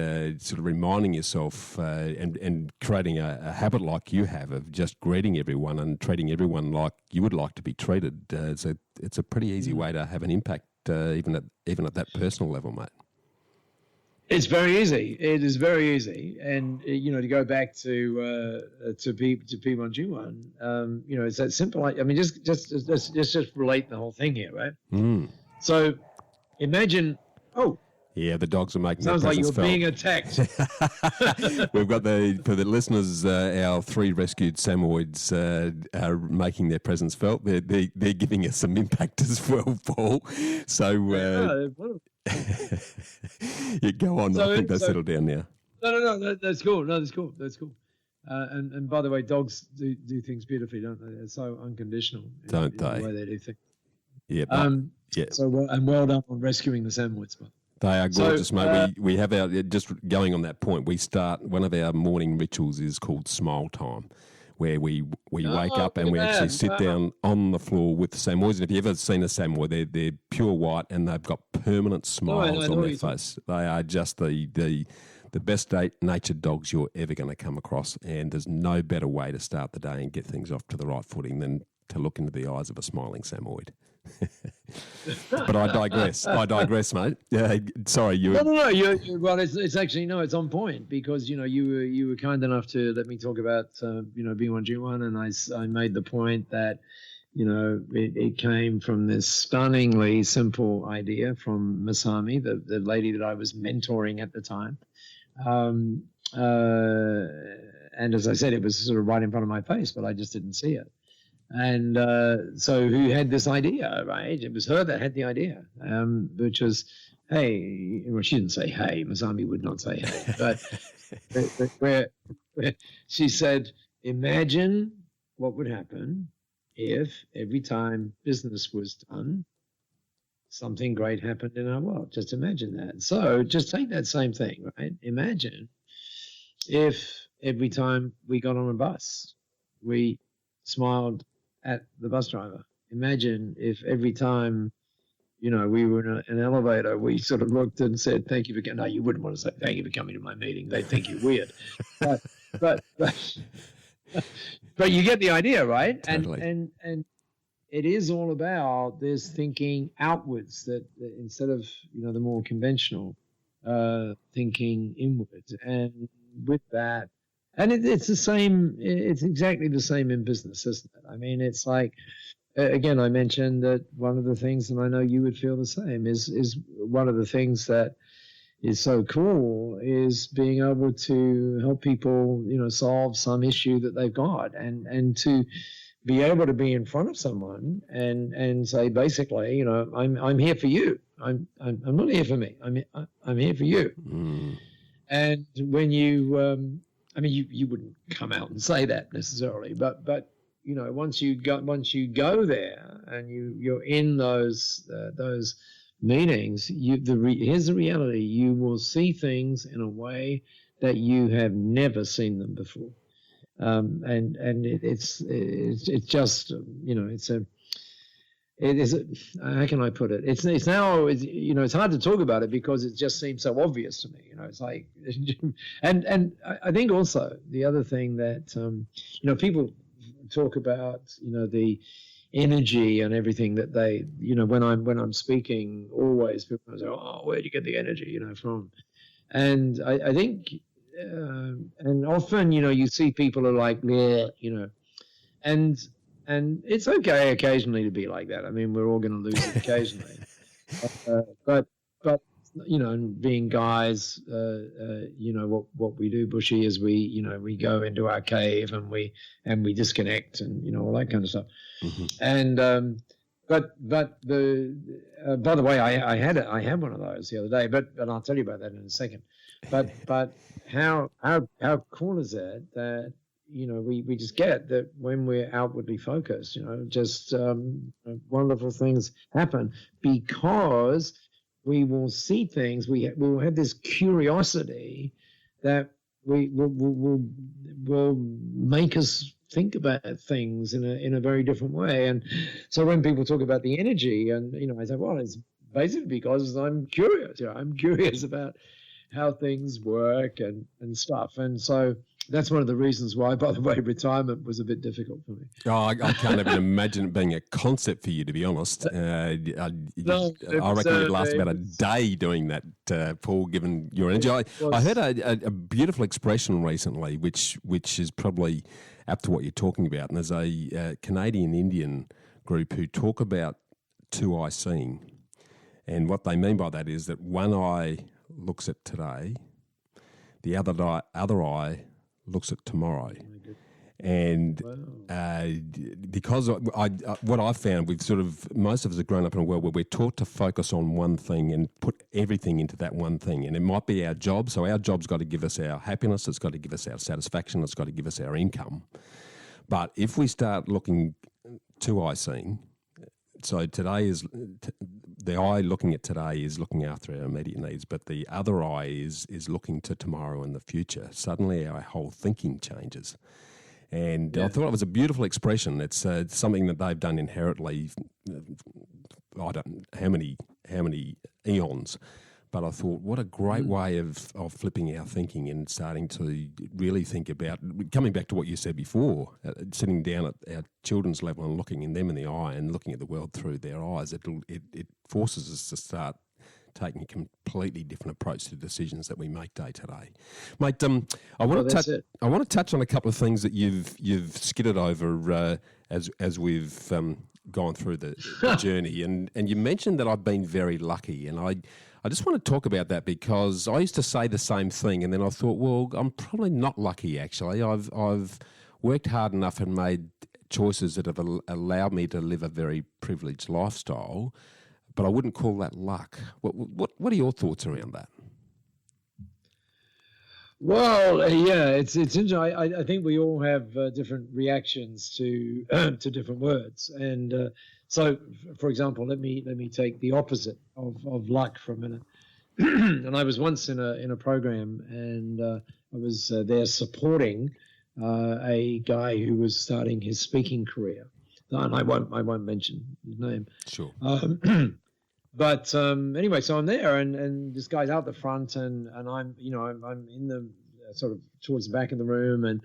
Speaker 2: sort of reminding yourself and creating a habit like you have of just greeting everyone and treating everyone like you would like to be treated. It's a pretty easy way to have an impact. Even at that personal level, mate.
Speaker 1: It's very easy. It is very easy, and to go back to P1G1, it's that simple. I mean, just relate the whole thing here, right? So, imagine. Oh.
Speaker 2: Yeah, the dogs are making
Speaker 1: sounds
Speaker 2: their
Speaker 1: like you're
Speaker 2: felt.
Speaker 1: Being attacked.
Speaker 2: We've got for the listeners, our 3 rescued Samoyeds are making their presence felt. They're giving us some impact as well, Paul. So you go on. I think they've settled down now.
Speaker 1: No, that's cool. No, that's cool. And by the way, dogs do things beautifully, don't they? They're so unconditional.
Speaker 2: Don't they?
Speaker 1: The way they do things.
Speaker 2: Yeah. Yeah.
Speaker 1: So well done on rescuing the Samoyeds, man.
Speaker 2: They are gorgeous, mate. We have just going on that point, we start, one of our morning rituals is called Smile Time, where we wake up and we actually sit down on the floor with the Samoyeds. And if you've ever seen a Samoy, they're pure white and they've got permanent smiles on their face. They are just the best natured dogs you're ever going to come across, and there's no better way to start the day and get things off to the right footing than to look into the eyes of a smiling Samoyed. But I digress, mate. Sorry, you.
Speaker 1: No. Well, it's actually it's on point, because you were kind enough to let me talk about B1G1, and I made the point that it came from this stunningly simple idea from Masami, the lady that I was mentoring at the time, and as I said, it was sort of right in front of my face, but I just didn't see it. And so who had this idea, right? It was her that had the idea, which was, hey, well, she didn't say hey, Masami would not say hey, but where she said, imagine what would happen if every time business was done, something great happened in our world. Just imagine that. So just take that same thing, right? Imagine if every time we got on a bus, we smiled at the bus driver. Imagine if every time, we were in an elevator, we sort of looked and said, thank you for coming. No, you wouldn't want to say, thank you for coming to my meeting. They'd think you're weird. But you get the idea, right?
Speaker 2: Totally.
Speaker 1: And it is all about this thinking outwards, that instead of, the more conventional thinking inwards. And with that, and it's the same, it's exactly the same in business, isn't it? I mean, it's like, again, I mentioned that one of the things, and I know you would feel the same, is one of the things that is so cool is being able to help people, solve some issue that they've got, and to be able to be in front of someone and say, basically, I'm here for you. I'm not here for me. I'm here for you.
Speaker 2: Mm.
Speaker 1: And when you, you wouldn't come out and say that necessarily, but once you go there and you're in those meetings, here's the reality: you will see things in a way that you have never seen them before. And it's just, you know, it is, how can I put it? It's now, you know, it's hard to talk about it because it just seems so obvious to me. You know, it's like, and I think also the other thing that, you know, people talk about, you know, the energy and everything that they, you know, when I'm speaking, always people say, oh, where do you get the energy, you know, from? And I think, and often, you know, you see people are like, yeah, you know, and it's okay occasionally to be like that. I mean, we're all going to lose it occasionally. But you know, being guys, you know, what we do, Bushy, is we, you know, we go into our cave and we disconnect and, you know, all that kind of stuff. Mm-hmm. And but the by the way, I had one of those the other day, but I'll tell you about that in a second. But how cool is that you know, we just get that when we're outwardly focused, you know, just wonderful things happen because we will see things. We will have this curiosity that will make us think about things in a very different way. And so when people talk about the energy, and, you know, I say, well, it's basically because I'm curious. You know, I'm curious about how things work and stuff. And so that's one of the reasons why, by the way, retirement was a bit difficult for me.
Speaker 2: Oh, I can't even imagine it being a concept for you, to be honest. I reckon you'd last about a day doing that, Paul, given your energy. I heard a beautiful expression recently, which is probably apt to what you're talking about. And there's a Canadian Indian group who talk about two-eye seeing. And what they mean by that is that one eye looks at today, the other eye looks at tomorrow. And because what I've found, most of us have grown up in a world where we're taught to focus on one thing and put everything into that one thing. And it might be our job. So our job's got to give us our happiness. It's got to give us our satisfaction. It's got to give us our income. But if we start looking two-eye seeing, so today is the eye looking at today is looking after our immediate needs, but the other eye is looking to tomorrow and the future. Suddenly our whole thinking changes. And I thought it was a beautiful expression. It's something that they've done inherently, I don't know how many eons, but I thought what a great way of flipping our thinking and starting to really think about, coming back to what you said before, sitting down at our children's level and looking in them in the eye and looking at the world through their eyes. It forces us to start taking a completely different approach to decisions that we make day to day. Mate, I want to touch on a couple of things that you've skidded over as we've gone through the journey, and you mentioned that I've been very lucky, and I just want to talk about that because I used to say the same thing, and then I thought, well, I'm probably not lucky actually. I've worked hard enough and made choices that have allowed me to live a very privileged lifestyle, but I wouldn't call that luck. What are your thoughts around that?
Speaker 1: Well, yeah, it's interesting. I think we all have different reactions to different words, and so, for example, let me take the opposite of luck for a minute. And I was once in a program, and I was there supporting a guy who was starting his speaking career, and I won't mention his name.
Speaker 2: Sure.
Speaker 1: But anyway, so I'm there, and this guy's out the front, and I'm in the sort of towards the back of the room, and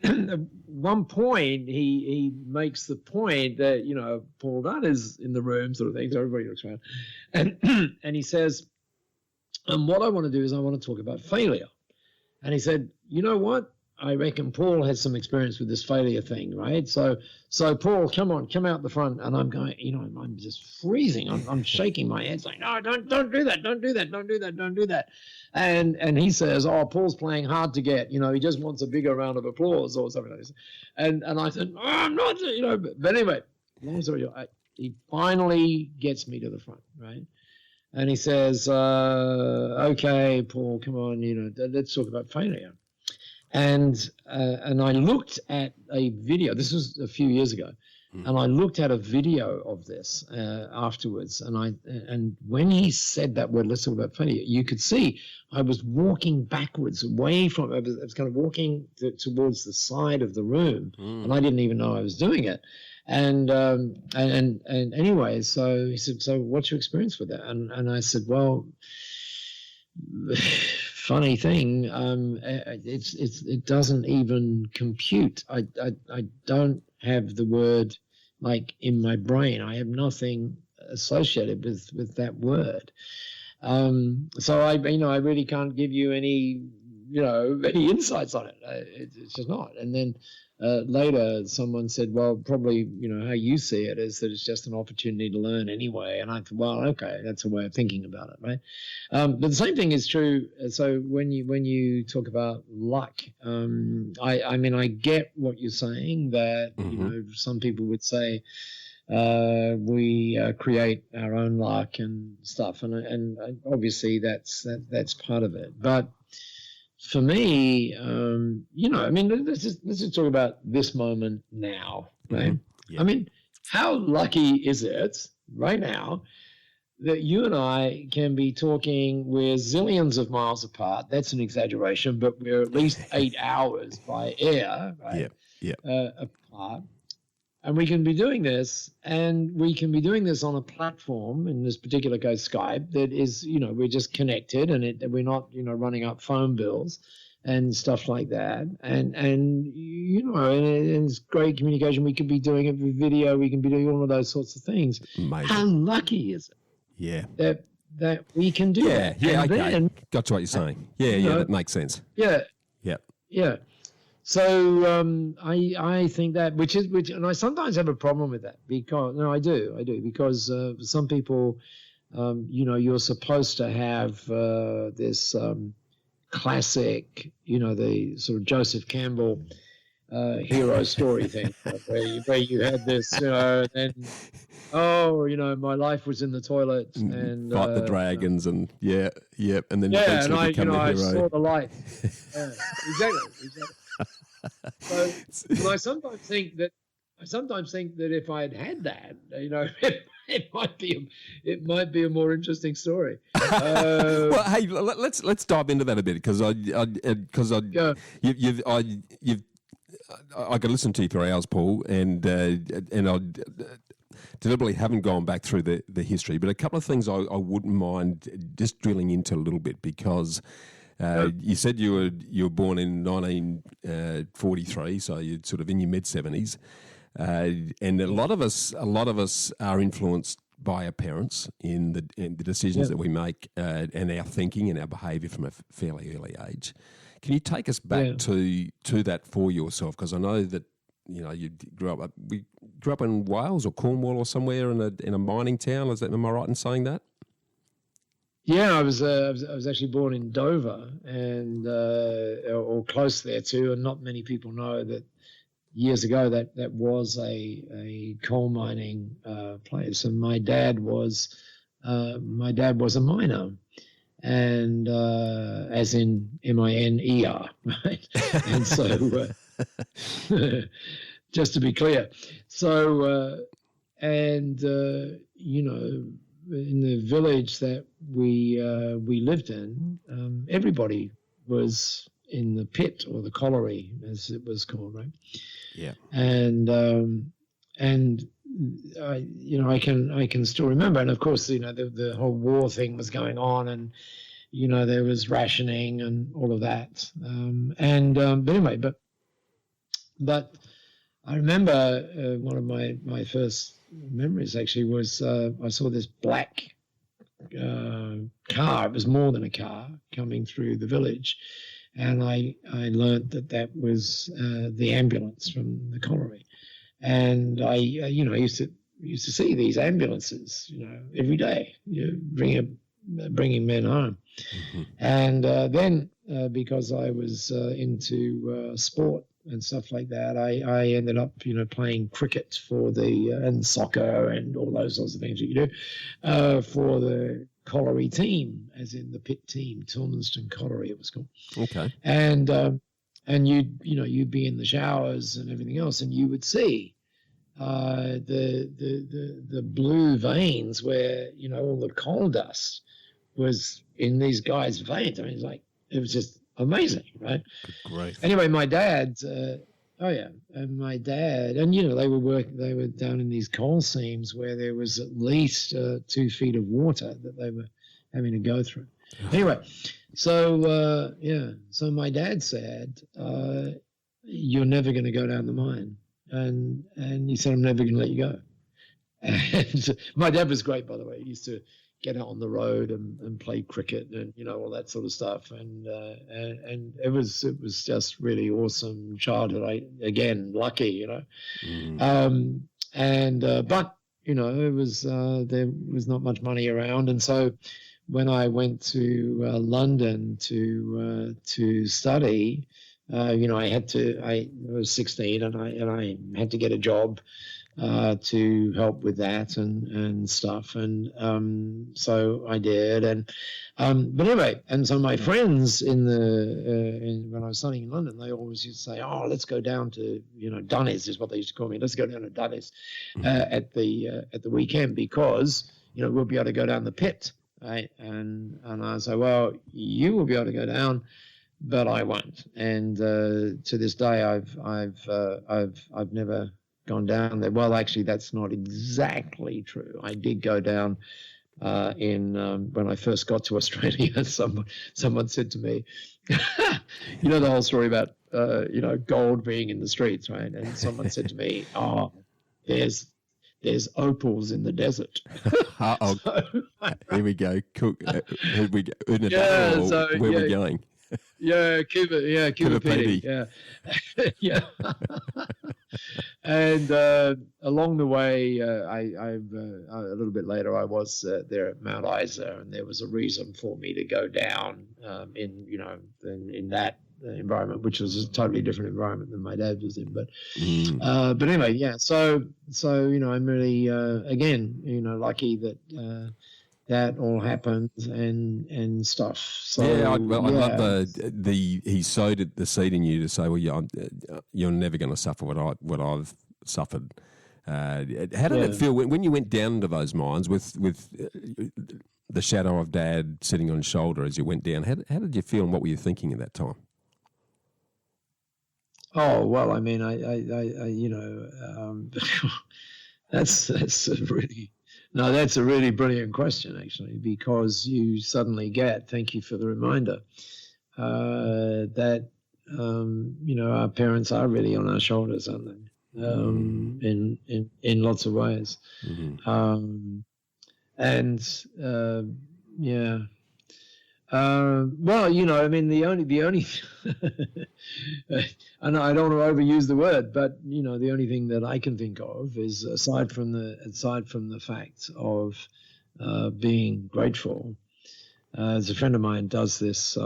Speaker 1: at one point he makes the point that, you know, Paul Dunn is in the room, sort of thing. So everybody looks around, and he says, and what I want to do is I want to talk about failure. And he said, you know what? I reckon Paul has some experience with this failure thing, right? So Paul, come out the front. And I'm going, you know, I'm just freezing. I'm shaking my head saying, no, don't do that. Don't do that. Don't do that. Don't do that. And he says, oh, Paul's playing hard to get. You know, he just wants a bigger round of applause or something like this. And I said, oh, I'm not, you know, but anyway, long story short, he finally gets me to the front, right? And he says, okay, Paul, come on, you know, let's talk about failure. And I looked at a video. This was a few years ago, And I looked at a video of this afterwards, and when he said that word, let's talk about failure, you could see I was walking backwards away from it. I was kind of walking towards the side of the room, and I didn't even know I was doing it. And anyway, so he said, "So what's your experience with that?" And I said, "Well, funny thing, it doesn't even compute. I don't have the word like in my brain. I have nothing associated with that word. So I really can't give you any insights on it. It's just not." And then later someone said, "Well, probably, how you see it is that it's just an opportunity to learn anyway." And I thought, well, okay, that's a way of thinking about it, right? But the same thing is true. So when you talk about luck, I get what you're saying, that, some people would say, we create our own luck and stuff. And obviously that's part of it. But for me, let's just talk about this moment now, right?
Speaker 2: Mm-hmm. Yeah.
Speaker 1: I mean, how lucky is it right now that you and I can be talking? We're zillions of miles apart. That's an exaggeration, but we're at least 8 hours by air, right? Apart. And we can be doing this, and we can be doing this on a platform, in this particular case, Skype, that is, we're just connected, and we're not, running up phone bills and stuff like that. And it's great communication. We could be doing it with video. We can be doing all of those sorts of things.
Speaker 2: Amazing.
Speaker 1: How lucky is it?
Speaker 2: Yeah.
Speaker 1: That we can do that?
Speaker 2: Yeah,
Speaker 1: and
Speaker 2: okay.
Speaker 1: Then,
Speaker 2: got to what you're saying. Yeah, that makes sense.
Speaker 1: Yeah.
Speaker 2: Yeah.
Speaker 1: Yeah. So I think that, and I sometimes have a problem with that, because I do because some people, you're supposed to have this classic, the sort of Joseph Campbell hero story thing, where you had this, and my life was in the toilet and
Speaker 2: fight the dragons and and then
Speaker 1: and
Speaker 2: eventually become the
Speaker 1: I
Speaker 2: hero.
Speaker 1: saw the light. Yeah, exactly. So, and I sometimes think that if I had that, it might be a more interesting story.
Speaker 2: Well, hey, let's dive into that a bit, because I could listen to you for hours, Paul, and I deliberately haven't gone back through the history, but a couple of things I wouldn't mind just drilling into a little bit, because you said you were born in 1943, so you're sort of in your mid-70s, and a lot of us are influenced by our parents in the decisions that we make, and our thinking and our behaviour from a fairly early age. Can you take us back to that for yourself? Because I know that you grew up in Wales or Cornwall or somewhere in a mining town. Am I right in saying that?
Speaker 1: Yeah, I was actually born in Dover, and or close there too. And not many people know that years ago that was a coal mining place. And my dad was a miner, and as in MINER, right? And so, just to be clear, so in the village that we lived in, everybody was in the pit, or the colliery, as it was called, right?
Speaker 2: Yeah.
Speaker 1: And I can still remember, and of course, the whole war thing was going on, and there was rationing and all of that. But anyway, but I remember one of my first memories actually was I saw this black car. It was more than a car coming through the village, and I learned that was the ambulance from the colliery. And I used to see these ambulances every day, bringing men home. Mm-hmm. And then because I was into sport and stuff like that, I ended up, playing cricket and soccer and all those sorts of things that you do for the colliery team, as in the pit team, Tilmanston Colliery it was called.
Speaker 2: Okay.
Speaker 1: And you'd be in the showers and everything else, and you would see the blue veins where, all the coal dust was in these guys' veins. I mean, it was just amazing, right?
Speaker 2: Great.
Speaker 1: Anyway, my dad, and my dad, and they were down in these coal seams where there was at least 2 feet of water that they were having to go through. Anyway, so so my dad said, "You're never going to go down the mine," and he said, "I'm never going to let you go." And my dad was great, by the way. He used to get out on the road and play cricket and all that sort of stuff, and it was just really awesome childhood. Again, lucky, but it was there was not much money around, and so when I went to London to study, I was 16 and I had to get a job to help with that and stuff, and so I did, and but anyway, and so my friends when I was studying in London, they always used to say, "Oh, let's go down to Dunnies," is what they used to call me. Let's go down to Dunnies at the weekend because we'll be able to go down the pit, right? And I say, "Well, you will be able to go down, but I won't." And to this day, I've never gone down there. Well, actually, that's not exactly true. I did go down when I first got to Australia. Someone said to me, the whole story about gold being in the streets, right? And someone said to me, "Oh, there's opals in the desert."
Speaker 2: So, here we go. Cook. Here we go. Where are we going?
Speaker 1: Yeah, Cuba Pedy. Yeah, yeah. And along the way, a little bit later, I was there at Mount Isa, and there was a reason for me to go down in that environment, which was a totally different environment than my dad was in. But anyway, yeah. So I'm really again lucky that. That all happened and stuff. So
Speaker 2: yeah, I love he sowed the seed in you to say, well, you're never going to suffer what I've suffered. How did it feel when you went down into those mines with the shadow of Dad sitting on your shoulder as you went down? How did you feel, and what were you thinking at that time?
Speaker 1: Oh well, I mean, that's a really brilliant question, actually, because you suddenly get, thank you for the reminder, that, our parents are really on our shoulders, aren't they? In lots of ways. Mm-hmm. Well, I mean, the only, and I don't want to overuse the word, but the only thing that I can think of is aside from the fact of being grateful. As a friend of mine does this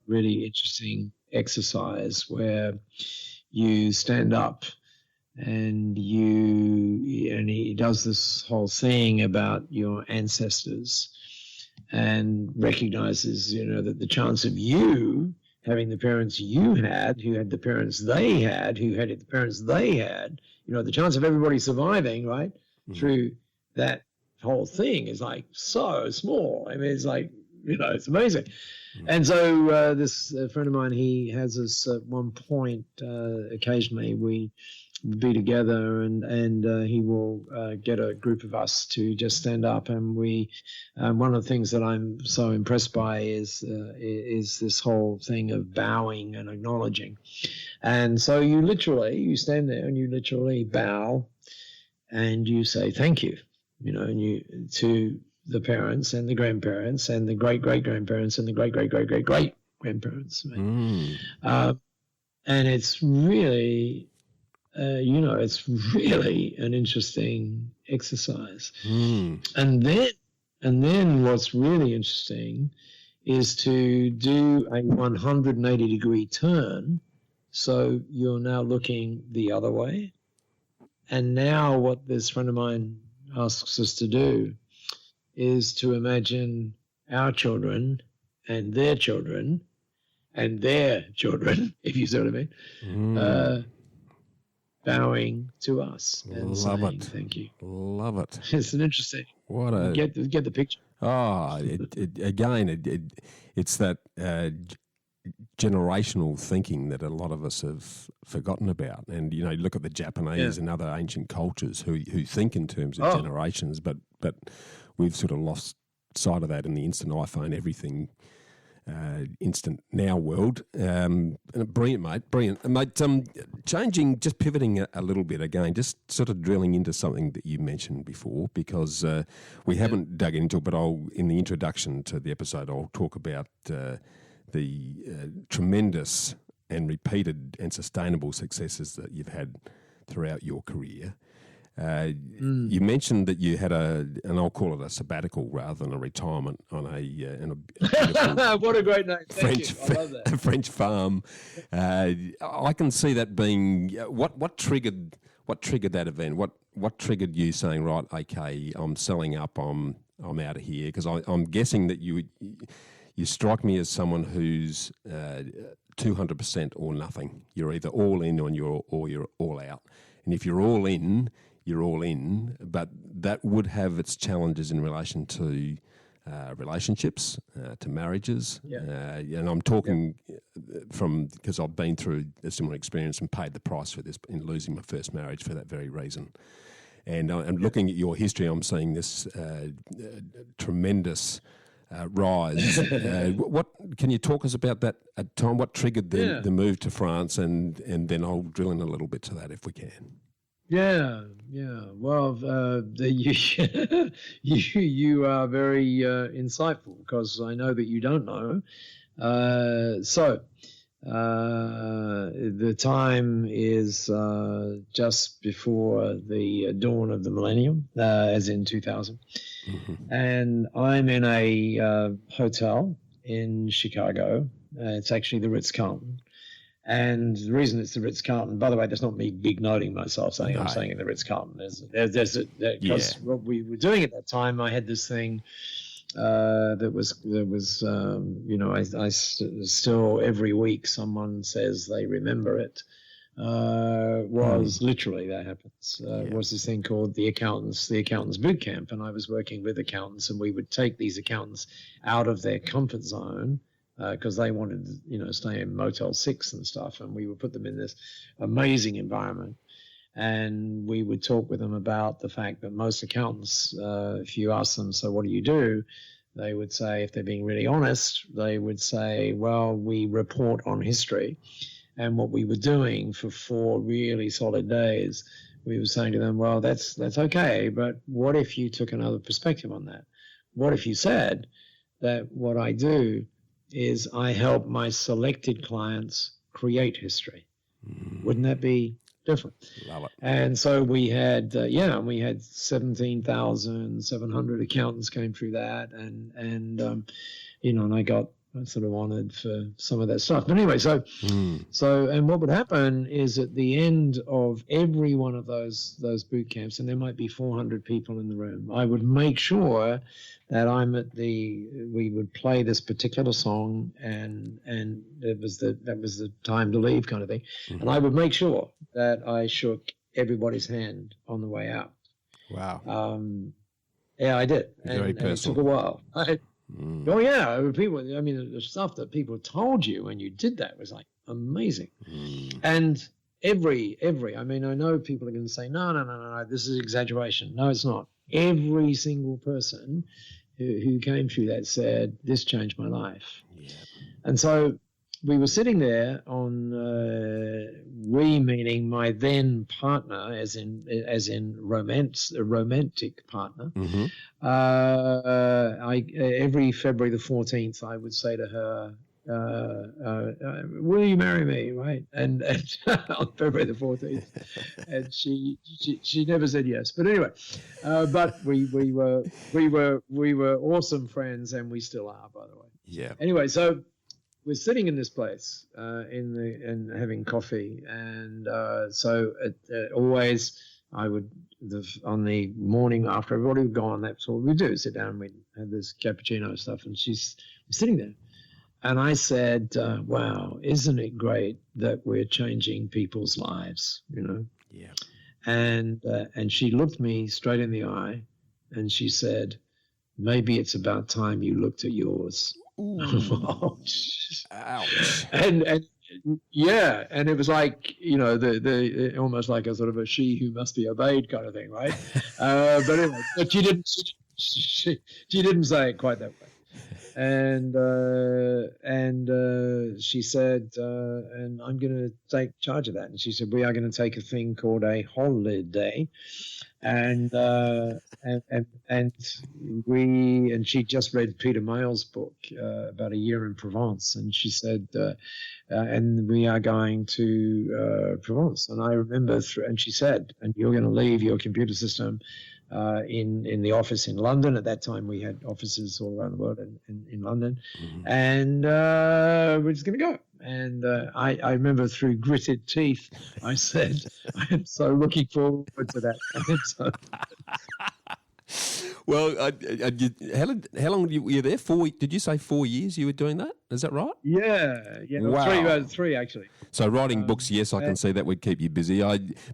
Speaker 1: really interesting exercise where you stand up and he does this whole thing about your ancestors. And recognizes, that the chance of you having the parents you had, who had the parents they had, who had the parents they had, the chance of everybody surviving, right, through that whole thing is like so small. I mean, it's like, it's amazing. And so this friend of mine, he has us at one point, occasionally we be together and he will get a group of us to just stand up, and we one of the things that I'm so impressed by is this whole thing of bowing and acknowledging. And so you stand there and you literally bow and you say thank you, and you to the parents and the grandparents and the great grandparents and the great grandparents, right? And it's really it's really an interesting exercise. And then what's really interesting is to do a 180-degree turn. So you're now looking the other way. And now what this friend of mine asks us to do is to imagine our children and their children and their children, if you see what I mean, bowing to us and
Speaker 2: Love
Speaker 1: saying
Speaker 2: it.
Speaker 1: thank you.
Speaker 2: Love it.
Speaker 1: It's an interesting.
Speaker 2: What a
Speaker 1: Get the picture.
Speaker 2: Oh, it's that generational thinking that a lot of us have forgotten about. And, you know, look at the Japanese and other ancient cultures who think in terms of generations, but we've sort of lost sight of that in the instant iPhone, everything, instant now world. Brilliant, mate. Brilliant. Mate, just pivoting a little bit again, just sort of drilling into something that you mentioned before, because we haven't dug into it, but in the introduction to the episode, I'll talk about the tremendous and repeated and sustainable successes that you've had throughout your career. You mentioned that you had and I'll call it a sabbatical rather than a retirement on a beautiful
Speaker 1: what a great name!
Speaker 2: French,
Speaker 1: I love that.
Speaker 2: a French farm. I can see that being what triggered that event. What triggered you saying, right, okay, I'm selling up, I'm out of here? Because I'm guessing that you strike me as someone who's 200% or nothing. You're either all in or you're all out. And if you're all in, you're all in. But that would have its challenges in relation to relationships, to marriages. And I'm talking because I've been through a similar experience and paid the price for this in losing my first marriage for that very reason. And I'm looking at your history, I'm seeing this tremendous rise. What can you talk us about that at time? What triggered the move to France, and then I'll drill in a little bit to that if we can.
Speaker 1: Yeah. Well, you are very insightful, because I know that you don't know. The time is just before the dawn of the millennium, as in 2000. Mm-hmm. And I'm in a hotel in Chicago. It's actually the Ritz-Carlton. And the reason it's the Ritz-Carlton, by the way, that's not me big noting myself saying I'm staying in the Ritz-Carlton. Because what we were doing at that time, I had this thing that was I still every week someone says they remember it. Literally that happens. Was this thing called the accountants boot camp, and I was working with accountants, and we would take these accountants out of their comfort zone because they wanted to stay in Motel 6 and stuff, and we would put them in this amazing environment. And we would talk with them about the fact that most accountants, if you ask them, so what do you do? They would say, if they're being really honest, they would say, well, we report on history. And what we were doing for 4 really solid days, we were saying to them, well, that's okay, but what if you took another perspective on that? What if you said that what I do is I help my selected clients create history? Wouldn't that be different?
Speaker 2: Love it.
Speaker 1: And so we had 17,700 accountants came through that, and I got sort of honored for some of that stuff. But anyway, so what would happen is at the end of every one of those boot camps, and there might be 400 people in the room, I would make sure that we would play this particular song, and that was the time to leave kind of thing. And I would make sure that I shook everybody's hand on the way out.
Speaker 2: Wow.
Speaker 1: Yeah, I did.
Speaker 2: Very personal.
Speaker 1: And it took a while. Oh yeah, people. I mean, the stuff that people told you when you did that was like amazing. And every. I mean, I know people are going to say, no, this is exaggeration. No, it's not. Every single person who came through that said, this changed my life. Yeah. And so we were sitting there on we meaning my then partner, as in romance, a romantic partner.
Speaker 2: Mm-hmm.
Speaker 1: Every February the 14th, I would say to her, will you marry me? Right, and on February the 14th, and she never said yes. But anyway, but we were awesome friends, and we still are, by the way.
Speaker 2: Yeah.
Speaker 1: Anyway, so we're sitting in this place and having coffee, and so always I would on the morning after everybody had gone, that's what we do, sit down and we'd have this cappuccino stuff, and she's sitting there. And I said, wow, isn't it great that we're changing people's lives,
Speaker 2: Yeah.
Speaker 1: And she looked me straight in the eye, and she said, "Maybe it's about time you looked at yours."
Speaker 2: Ouch.
Speaker 1: And yeah, and it was like, the almost like a sort of a she who must be obeyed kind of thing, right? But anyway, but she didn't say it quite that way. And she said, and I'm going to take charge of that. And she said, we are going to take a thing called a holiday. And she just read Peter Mayle's book about a year in Provence, and she said, and we are going to Provence. And I remember, and she said, and you're going to leave your computer system in the office in London. At that time, we had offices all around the world in London, and we're just going to go. And I remember through gritted teeth, I said, I am so looking forward to that.
Speaker 2: Well, how long were you there? 4? Did you say 4 years you were doing that? Is that right?
Speaker 1: Yeah.
Speaker 2: Wow.
Speaker 1: Three actually.
Speaker 2: So writing books, yes, I can see that would keep you busy.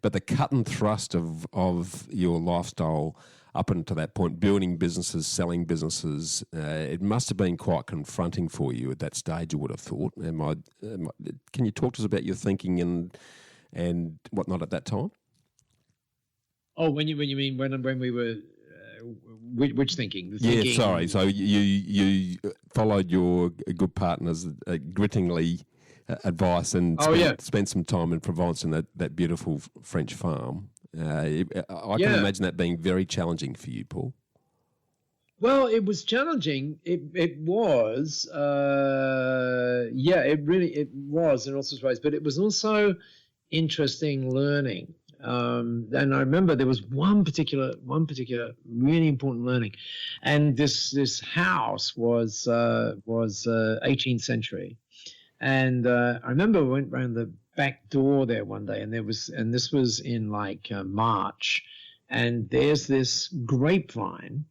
Speaker 2: But the cut and thrust of your lifestyle up until that point, building businesses, selling businesses, it must have been quite confronting for you at that stage, I would have thought. Can you talk to us about your thinking and whatnot at that time?
Speaker 1: Oh, when you mean when we were, which thinking? The thinking?
Speaker 2: Yeah, sorry. So you followed your good partner's grittingly advice and spent some time in Provence in that beautiful French farm. I can imagine that being very challenging for you, Paul.
Speaker 1: Well, it was challenging. It was, it was in all sorts of ways, but it was also interesting learning. And I remember there was one particular really important learning, and this house was 18th century, and I remember I went around the back door there one day, and this was in like March, and there's this grapevine,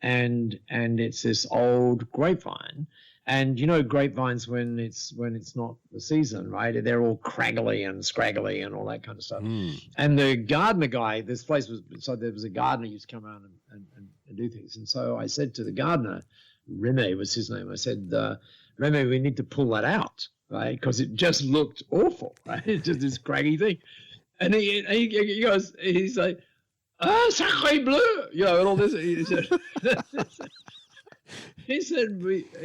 Speaker 1: and it's this old grapevine. And grapevines when it's not the season, right? They're all craggly and scraggly and all that kind of stuff. And the gardener guy, there was a gardener who used to come around and do things. And so I said to the gardener, Remy was his name. I said, Remy, we need to pull that out, right? Because it just looked awful, right? It's just this craggy thing. And he goes, he's like, sacré bleu, and all this. He said. He said,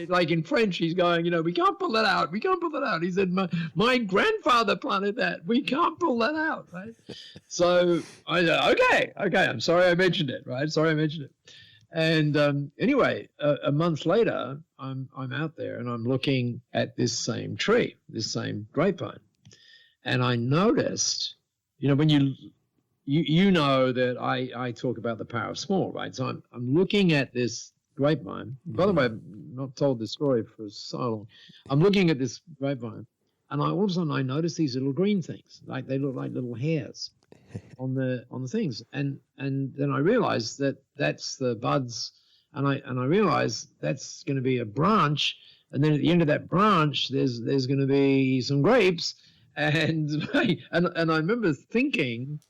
Speaker 1: like in French, he's going, we can't pull that out. We can't pull that out. He said, my grandfather planted that. We can't pull that out, right? So I said, okay, I'm sorry I mentioned it, right? Sorry I mentioned it. And anyway, a month later, I'm out there and I'm looking at this same tree, this same grapevine. And I noticed, when you know that I talk about the power of small, right? So I'm looking at this grapevine. By the way, I've not told this story for so long. I'm looking at this grapevine, and all of a sudden I notice these little green things, like they look like little hairs on the things, and then I realize that that's the buds, and I realize that's going to be a branch, and then at the end of that branch there's going to be some grapes, and I remember thinking,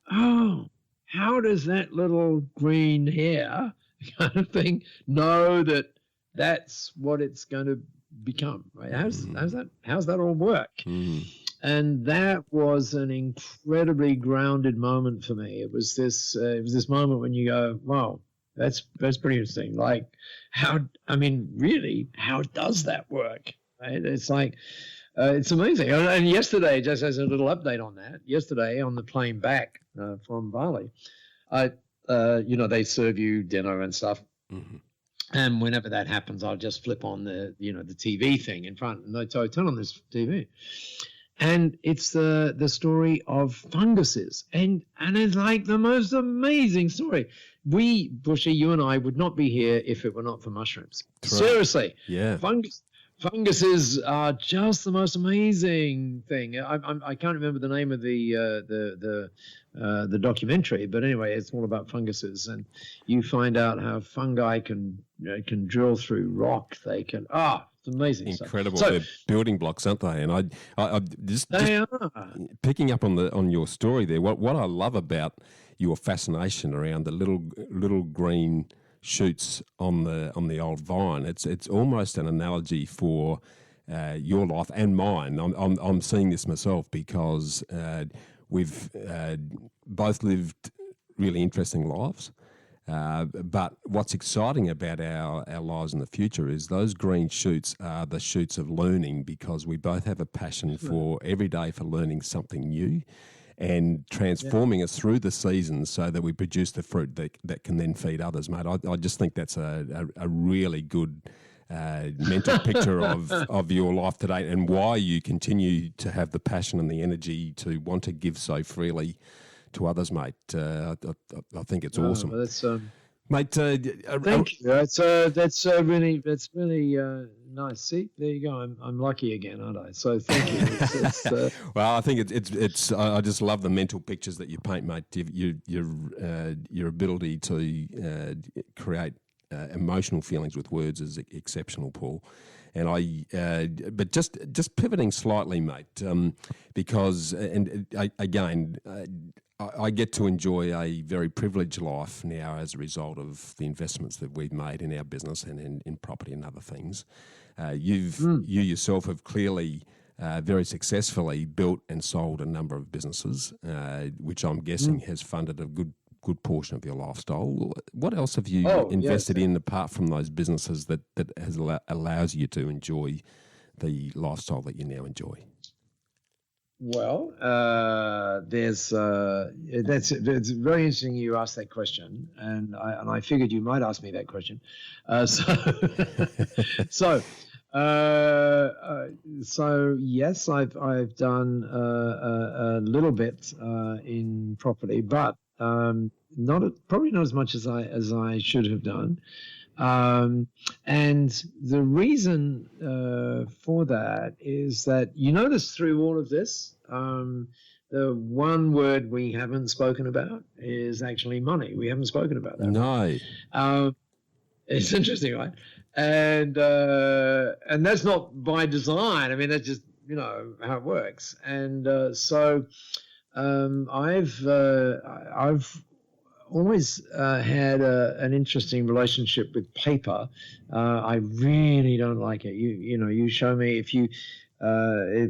Speaker 1: oh, how does that little green hair kind of thing know that that's what it's going to become, right? How's that all work? And that was an incredibly grounded moment for me. It was this moment when you go, wow, that's pretty interesting. Like, really, how does that work? Right? It's like, it's amazing. And yesterday, just as a little update on that, yesterday on the plane back from Bali, they serve you dinner and stuff. And whenever that happens, I'll just flip on the TV thing in front, and so I turn on this TV, and it's the story of funguses, and it's like the most amazing story. Bushy, you and I would not be here if it were not for mushrooms. Right. Seriously,
Speaker 2: yeah,
Speaker 1: funguses are just the most amazing thing. I can't remember the name of the documentary, but anyway, it's all about funguses, and you find out how fungi can drill through rock. They can It's amazing
Speaker 2: Incredible.
Speaker 1: stuff.
Speaker 2: They're building blocks, aren't they? And I just
Speaker 1: Are.
Speaker 2: picking up on your story there. What I love about your fascination around the little green shoots on the old vine. It's almost an analogy for your life and mine. I'm seeing this myself because we've both lived really interesting lives. But what's exciting about our lives in the future is those green shoots are the shoots of learning, because we both have a passion for every day for learning something new and transforming us through the seasons so that we produce the fruit that can then feed others, mate. I just think that's a really good mental picture of your life today, and why you continue to have the passion and the energy to want to give so freely to others, mate. I think it's awesome.
Speaker 1: That's,
Speaker 2: mate.
Speaker 1: Thank you. That's really nice. See, there you go. I'm lucky again, aren't I? So thank you.
Speaker 2: Well, I think it's. I just love the mental pictures that you paint, mate. Your ability to create emotional feelings with words is exceptional, Paul. And but just pivoting slightly, mate, because again. I get to enjoy a very privileged life now as a result of the investments that we've made in our business and in property and other things. You yourself have clearly very successfully built and sold a number of businesses, which I'm guessing has funded a good portion of your lifestyle. What else have you invested in apart from those businesses that allows you to enjoy the lifestyle that you now enjoy?
Speaker 1: Well, it's very interesting you asked that question, and I figured you might ask me that question. So yes, I've done a little bit in property, but probably not as much as I should have done. And the reason for that is that you notice through all of this, the one word we haven't spoken about is actually money. We haven't spoken about that.
Speaker 2: No.
Speaker 1: It's interesting, right? And that's not by design. I mean, that's just how it works. And so I've always had an interesting relationship with paper. I really don't like it. You show me if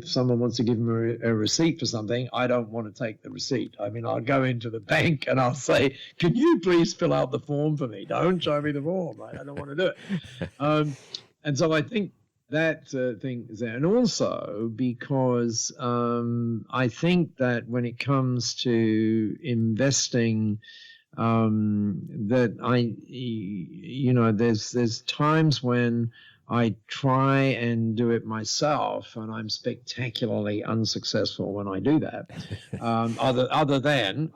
Speaker 1: someone wants to give me a receipt for something, I don't want to take the receipt. I mean, I'll go into the bank and I'll say, "Can you please fill out the form for me? Don't show me the form. I don't want to do it." And so I think that thing is there, and also because I think that when it comes to investing. That there's times when I try and do it myself, and I'm spectacularly unsuccessful when I do that. Other than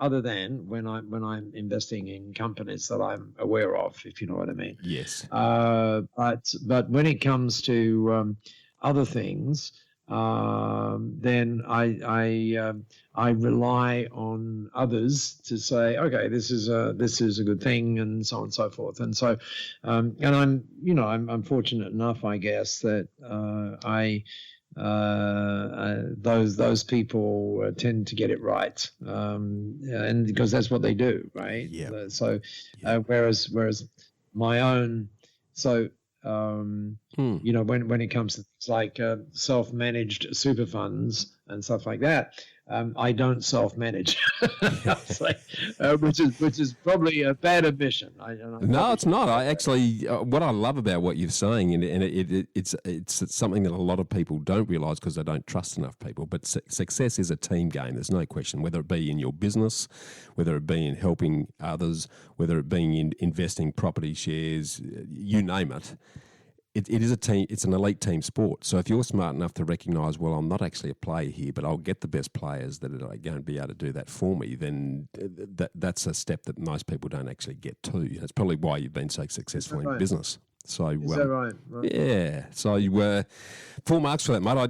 Speaker 1: when I'm investing in companies that I'm aware of, if you know what I mean.
Speaker 2: Yes.
Speaker 1: But when it comes to other things. Then I rely on others to say, okay, this is a good thing, and so on and so forth. And so, and I'm fortunate enough, I guess, that those people tend to get it right, and because that's what they do, right?
Speaker 2: Yeah.
Speaker 1: Whereas my own when it comes to things like self-managed super funds and stuff like that, I don't self-manage, which is probably a bad admission.
Speaker 2: No, it's not. I actually, what I love about what you're saying, and it's something that a lot of people don't realise because they don't trust enough people. But success is a team game. There's no question. Whether it be in your business, whether it be in helping others, whether it be in investing property shares, you name it. It is a team. It's an elite team sport. So if you're smart enough to recognise, well, I'm not actually a player here, but I'll get the best players that are going to be able to do that for me, then that's a step that most people don't actually get to. That's probably why you've been so successful in business. So
Speaker 1: is that right?
Speaker 2: Yeah. So full marks for that, mate. I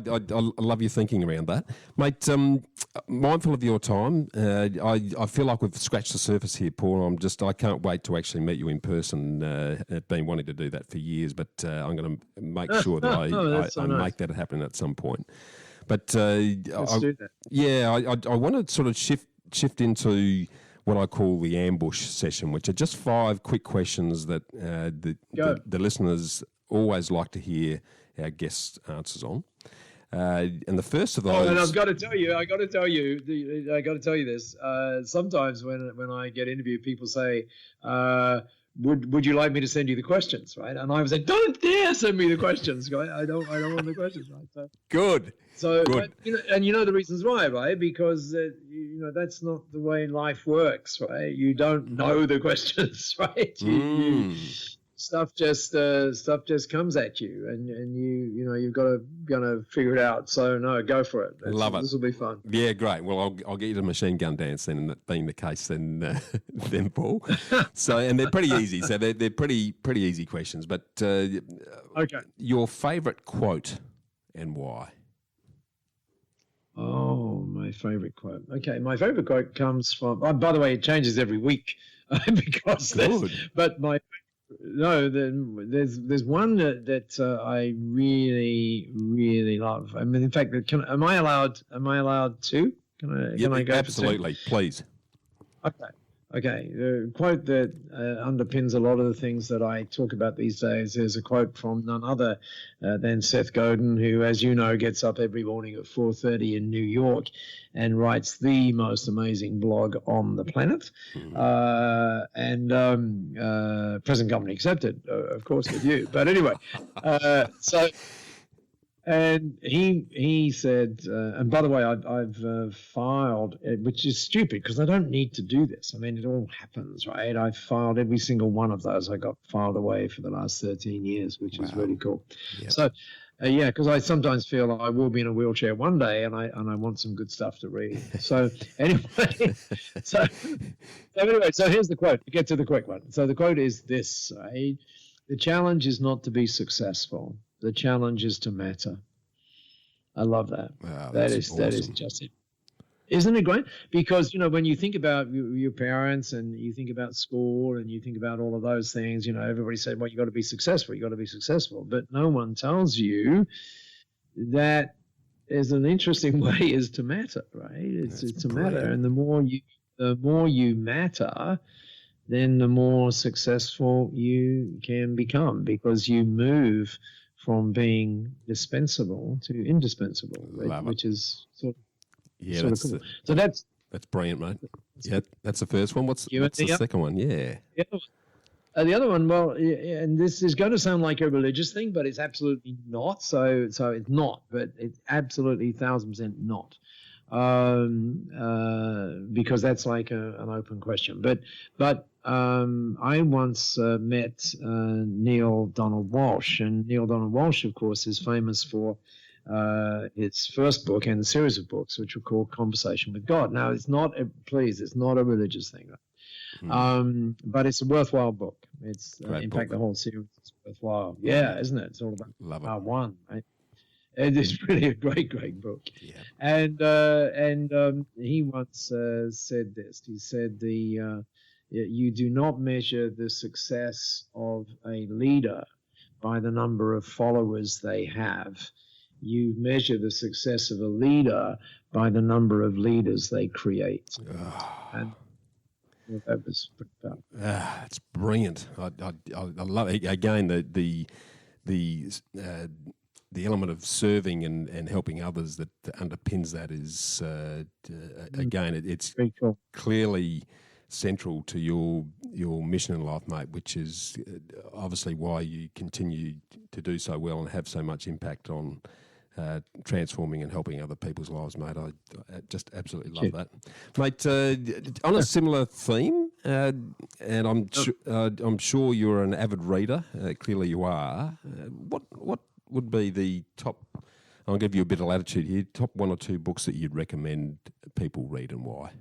Speaker 2: love your thinking around that, mate. mindful of your time. I feel like we've scratched the surface here, Paul. I can't wait to actually meet you in person. I've been wanting to do that for years, but I'm going to make sure that I make that happen at some point. But
Speaker 1: Let's do that.
Speaker 2: Yeah, I want to sort of shift into what I call the ambush session, which are just 5 quick questions that the listeners always like to hear our guests' answers on. And the first of those.
Speaker 1: And I've got to tell you this. Sometimes when I get interviewed, people say, "Would you like me to send you the questions?" Right? And I was like, "Don't dare send me the questions. Right? I don't want the questions." Right? So,
Speaker 2: good.
Speaker 1: So,
Speaker 2: good.
Speaker 1: But, you know the reasons why, right? Because that's not the way life works, right? You don't know the questions, right? Stuff just comes at you, and you've got to figure it out. So no, go for it.
Speaker 2: Love it.
Speaker 1: This will be fun.
Speaker 2: Yeah, great. Well, I'll get you to machine gun dance then, that being the case then Paul. So, and they're pretty easy. So they're pretty easy questions. But okay, your favourite quote and why?
Speaker 1: Oh, my favourite quote. Okay, my favourite quote comes from. Oh, by the way, it changes every week because there's one that I really love. I mean, in fact, am I allowed to? Can I go?
Speaker 2: Absolutely, please.
Speaker 1: Okay. The quote that underpins a lot of the things that I talk about these days is a quote from none other than Seth Godin, who, as you know, gets up every morning at 4:30 in New York and writes the most amazing blog on the planet. Present company accepted, of course, with you. But anyway, and he said, and by the way, I've filed, which is stupid because I don't need to do this. I mean, it all happens, right? I've filed every single one of those. I got filed away for the last 13 years, which is really cool. Yep. So, because I sometimes feel I will be in a wheelchair one day, and I want some good stuff to read. So anyway, so here's the quote. To get to the quick one. So the quote is this: right? The challenge is not to be successful. The challenge is to matter. I love that. Wow, that is just it. Isn't it great? Because, when you think about your parents and you think about school and you think about all of those things, everybody said, well, you got to be successful. You got to be successful. But no one tells you that is an interesting way is to matter, right? It's to matter. And the more you matter, then the more successful you can become because you move from being dispensable to indispensable, which is sort of cool. So that's
Speaker 2: brilliant, mate. Yeah, that's the first one. What's the second one? Yeah.
Speaker 1: The other one, well, and this is going to sound like a religious thing, but it's absolutely not. So it's not, but it's absolutely 1,000% not. Because that's like an open question. But I once met Neil Donald Walsh, and Neil Donald Walsh, of course, is famous for his first book and a series of books, which were called Conversation with God. Now, it's not a religious thing, but it's a worthwhile book. It's in fact the whole series is worthwhile. Yeah, isn't it? It's all about part one, right? It is really a great book. Yeah. And he once said this. He said you do not measure the success of a leader by the number of followers they have. You measure the success of a leader by the number of leaders they create. And that was pretty powerful.
Speaker 2: That's brilliant. I love it. Again, the element of serving and helping others that underpins that is, again, it's
Speaker 1: very cool.
Speaker 2: Clearly central to your mission in life, mate, which is obviously why you continue to do so well and have so much impact on transforming and helping other people's lives, mate. I just absolutely love that. Mate, on a similar theme, and I'm sure you're an avid reader, clearly you are, what would be the top, I'll give you a bit of latitude here, top 1 or 2 books that you'd recommend people read and why?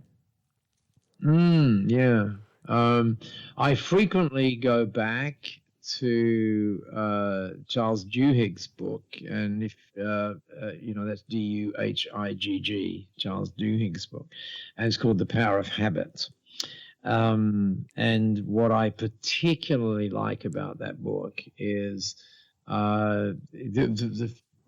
Speaker 1: I frequently go back to Charles Duhigg's book, and if that's Duhigg, Charles Duhigg's book, and it's called The Power of Habit. And what I particularly like about that book is the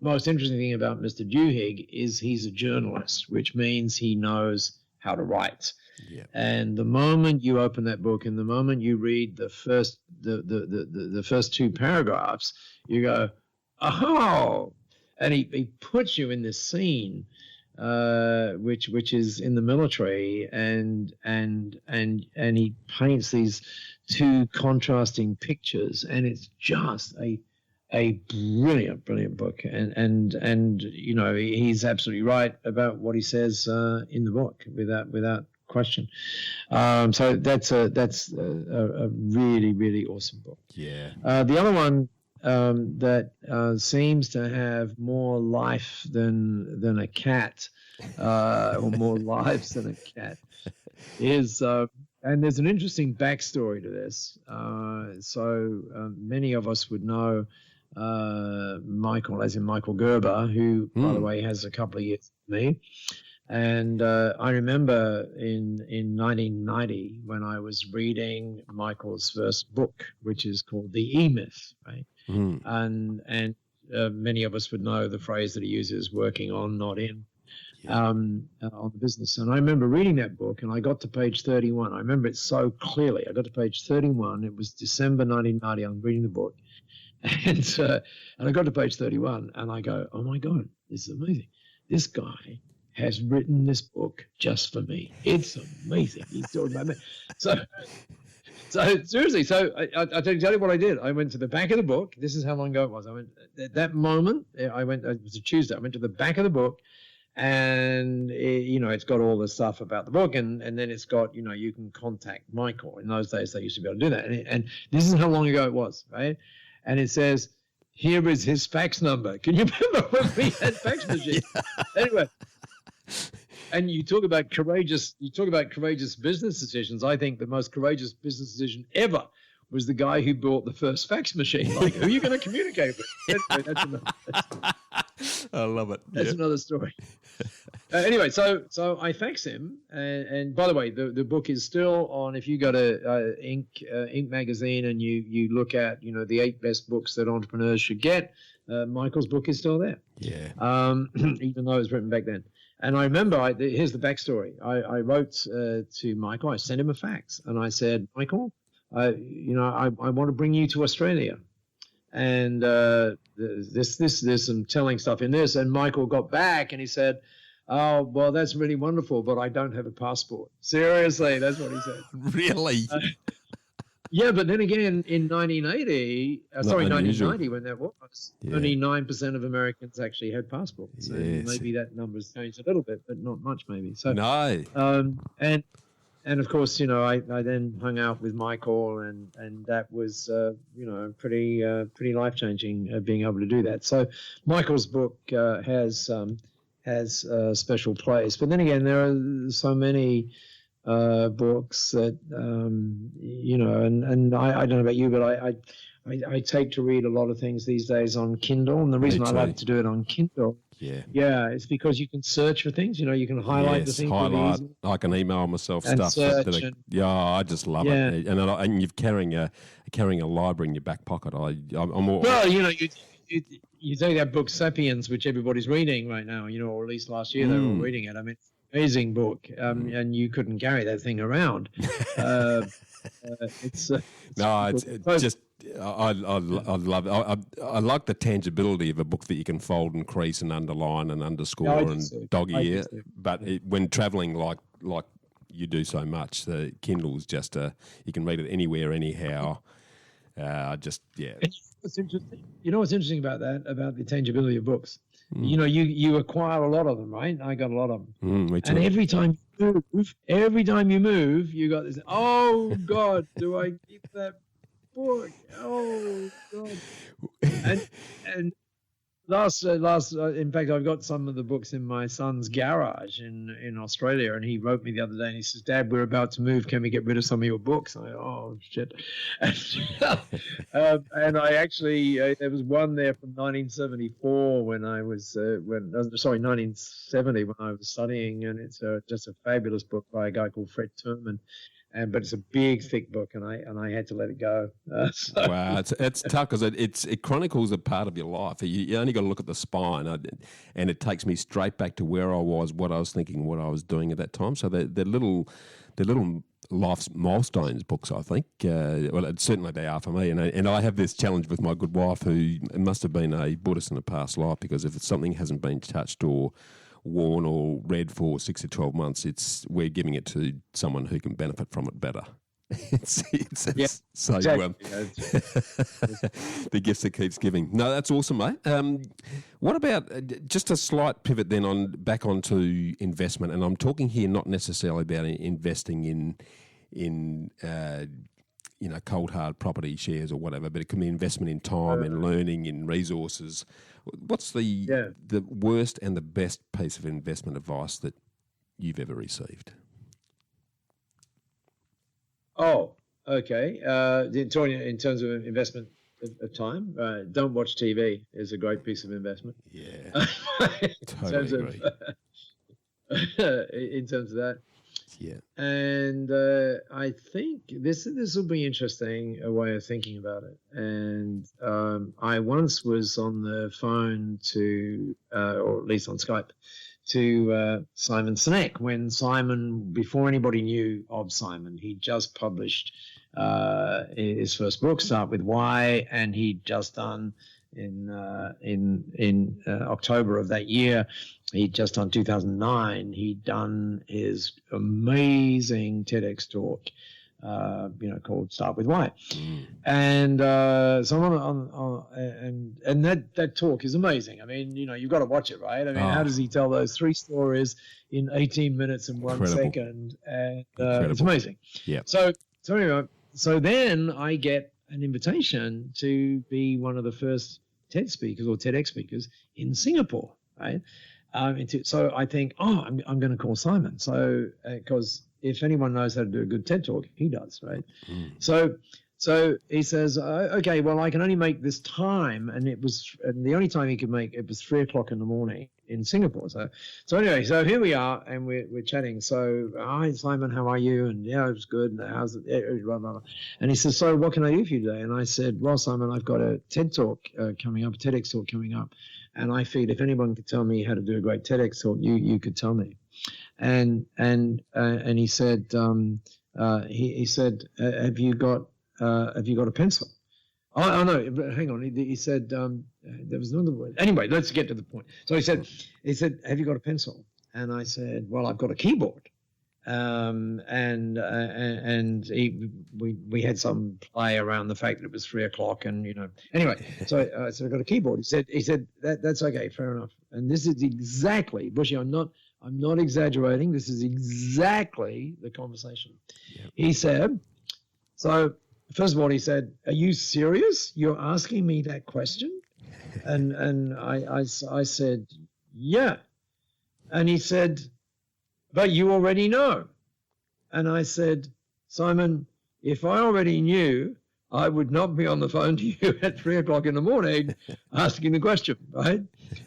Speaker 1: most interesting thing about Mr. Duhigg is he's a journalist, which means he knows how to write.
Speaker 2: Yep.
Speaker 1: And the moment you open that book and the moment you read the first two paragraphs, you go, oh, and he puts you in this scene, which is in the military, and he paints these two contrasting pictures, and it's just a brilliant book, and he's absolutely right about what he says in the book without question. So that's a really, really awesome book.
Speaker 2: Yeah.
Speaker 1: The other one that seems to have more life than a cat, or more lives than a cat, is and there's an interesting backstory to this. So many of us would know Michael, as in Michael Gerber, who, by the way, has a couple of years with me. And I remember in 1990 when I was reading Michael's first book, which is called The E-Myth, right? And many of us would know the phrase that he uses, working on, not in, on the business. And I remember reading that book, and I got to page 31. I remember it so clearly. I got to page 31. It was December 1990. I'm reading the book. And I got to page 31, and I go, oh, my God, this is amazing. This guy has written this book just for me. It's amazing. He's talking about me. So seriously, I'll tell you what I did. I went to the back of the book. This is how long ago it was. I went at that moment. It was a Tuesday. I went to the back of the book, and it's got all the stuff about the book, and then it's got, you can contact Michael. In those days, they used to be able to do that. And this is how long ago it was, right? And it says, here is his fax number. Can you remember when we had fax machines? Anyway. And you talk about courageous business decisions. I think the most courageous business decision ever was the guy who bought the first fax machine. Like, who are you going to communicate with? Anyway,
Speaker 2: I love it.
Speaker 1: That's another story. Anyway, so I fax him, and by the way, the book is still on. If you go to Inc. magazine and you look at the 8 best books that entrepreneurs should get, Michael's book is still there.
Speaker 2: Yeah.
Speaker 1: Even though it was written back then. And I remember, here's the backstory. I wrote to Michael. I sent him a fax, and I said, Michael, I want to bring you to Australia, and there's some telling stuff in this. And Michael got back, and he said, oh, well, that's really wonderful, but I don't have a passport. Seriously, that's what he said.
Speaker 2: Really?
Speaker 1: Yeah, but then again, in 1990, when that was, only 9% of Americans actually had passports. So maybe that number's changed a little bit, but not much, maybe. So
Speaker 2: no.
Speaker 1: And of course, I then hung out with Michael, and that was pretty life-changing, being able to do that. So Michael's book has a special place. But then again, there are so many books that and I don't know about you, but I take to read a lot of things these days on Kindle, and the reason I like to do it on Kindle, it's because you can search for things. You can highlight the things.
Speaker 2: I can email myself
Speaker 1: and
Speaker 2: stuff. I just love it. And you're carrying a library in your back pocket. You take that book Sapiens, which everybody's reading right now, or at least last year they were all reading it. I mean, amazing book, and you couldn't carry that thing around. It's just I love it. I like the tangibility of a book that you can fold and crease and underline and underscore and dog-ear. But when traveling like you do so much, the Kindle is just you can read it anywhere, anyhow.
Speaker 1: What's interesting? What's interesting about that, about the tangibility of books? You acquire a lot of them, right? I got a lot of them.
Speaker 2: Me too.
Speaker 1: And every time you move, you got this, oh, God, do I keep that book? Oh, God. And In fact, I've got some of the books in my son's garage in Australia, and he wrote me the other day, and he says, "Dad, we're about to move. Can we get rid of some of your books?" I go, "Oh shit!" And I actually there was one there from 1974 when I was 1970 when I was studying, and it's just a fabulous book by a guy called Fred Turman. But it's a big, thick book, and I had to let it go.
Speaker 2: Wow, it's tough because it chronicles a part of your life. You only got to look at the spine, and it takes me straight back to where I was, what I was thinking, what I was doing at that time. So the little life's milestones books, I think. Certainly they are for me, and I have this challenge with my good wife, who must have been a Buddhist in a past life, because if something hasn't been touched or worn or read for 6 to 12 months, we're giving it to someone who can benefit from it better. So
Speaker 1: exactly.
Speaker 2: The gifts that keeps giving. No, that's awesome, mate. What about just a slight pivot then back onto investment? And I'm talking here not necessarily about investing in cold hard property shares or whatever, but it can be investment in time and learning, in resources. What's the worst and the best piece of investment advice that you've ever received?
Speaker 1: Oh, okay. In terms of investment of time, don't watch TV is a great piece of investment.
Speaker 2: Yeah, totally agree.
Speaker 1: In terms of that.
Speaker 2: Yeah.
Speaker 1: And I think this will be interesting, a way of thinking about it. And I once was on the phone to, or at least on Skype, to Simon Sinek, when Simon, before anybody knew of Simon, he just published his first book, Start With Why, and he'd just done in October of that year, he'd just done 2009, he'd done his amazing TEDx talk, called Start With Why. And so I'm and that talk is amazing. I mean, you've got to watch it, right? I mean, how does he tell those 3 stories in 18 minutes and 1 second? And it's amazing.
Speaker 2: Yeah.
Speaker 1: So anyway, so then I get an invitation to be one of the first TED speakers or TEDx speakers in Singapore, right? So I think, I'm going to call Simon. So because if anyone knows how to do a good TED talk, he does, right? So he says, okay, well, I can only make this time, and the only time he could make it was 3 o'clock in the morning in Singapore. So anyway, so here we are, and we're chatting. So, hi Simon, how are you? And yeah, it was good. And how's it? Blah, blah, blah. And he says, so what can I do for you today? And I said, well, Simon, I've got a TED talk coming up, a TEDx talk coming up, and I feel if anyone could tell me how to do a great TEDx talk, you could tell me. And he said, he said, have you got a pencil? Oh no, hang on. He said there was another word. Anyway, let's get to the point. So he said, have you got a pencil? And I said, well, I've got a keyboard. We had some play around the fact that it was 3 o'clock, and anyway. So I said, I've got a keyboard. He said that's okay, fair enough. And this is exactly, Bushy, I'm not exaggerating. This is exactly the conversation. Yep. He said, so first of all, he said, are you serious? You're asking me that question? And I said, yeah. And he said, but you already know. And I said, Simon, if I already knew, I would not be on the phone to you at 3 o'clock in the morning asking the question, right?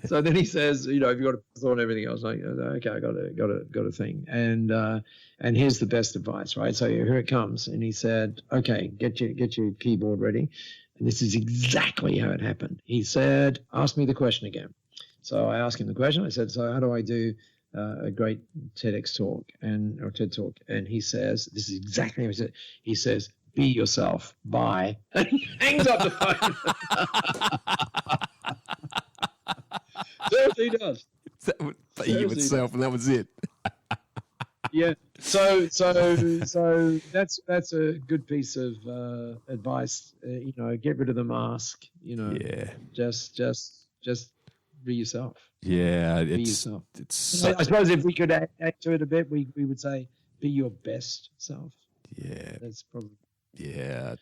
Speaker 1: So then he says, if you've got a pencil and everything else, like, okay, I got a thing. And here's the best advice, right? So here it comes. And he said, okay, get your keyboard ready. And this is exactly how it happened. He said, ask me the question again. So I asked him the question. I said, so how do I do a great TEDx talk or TED talk? And he says, this is exactly how he said. He says, be yourself. Bye. And he hangs up the phone. Seriously, he does.
Speaker 2: Be yourself, and that was it.
Speaker 1: Yeah. So that's a good piece of advice. Get rid of the mask.
Speaker 2: Yeah.
Speaker 1: Just be yourself.
Speaker 2: Yeah.
Speaker 1: Be yourself. I suppose if we could add to it a bit, we would say be your best self.
Speaker 2: Yeah.
Speaker 1: That's probably.
Speaker 2: Yeah,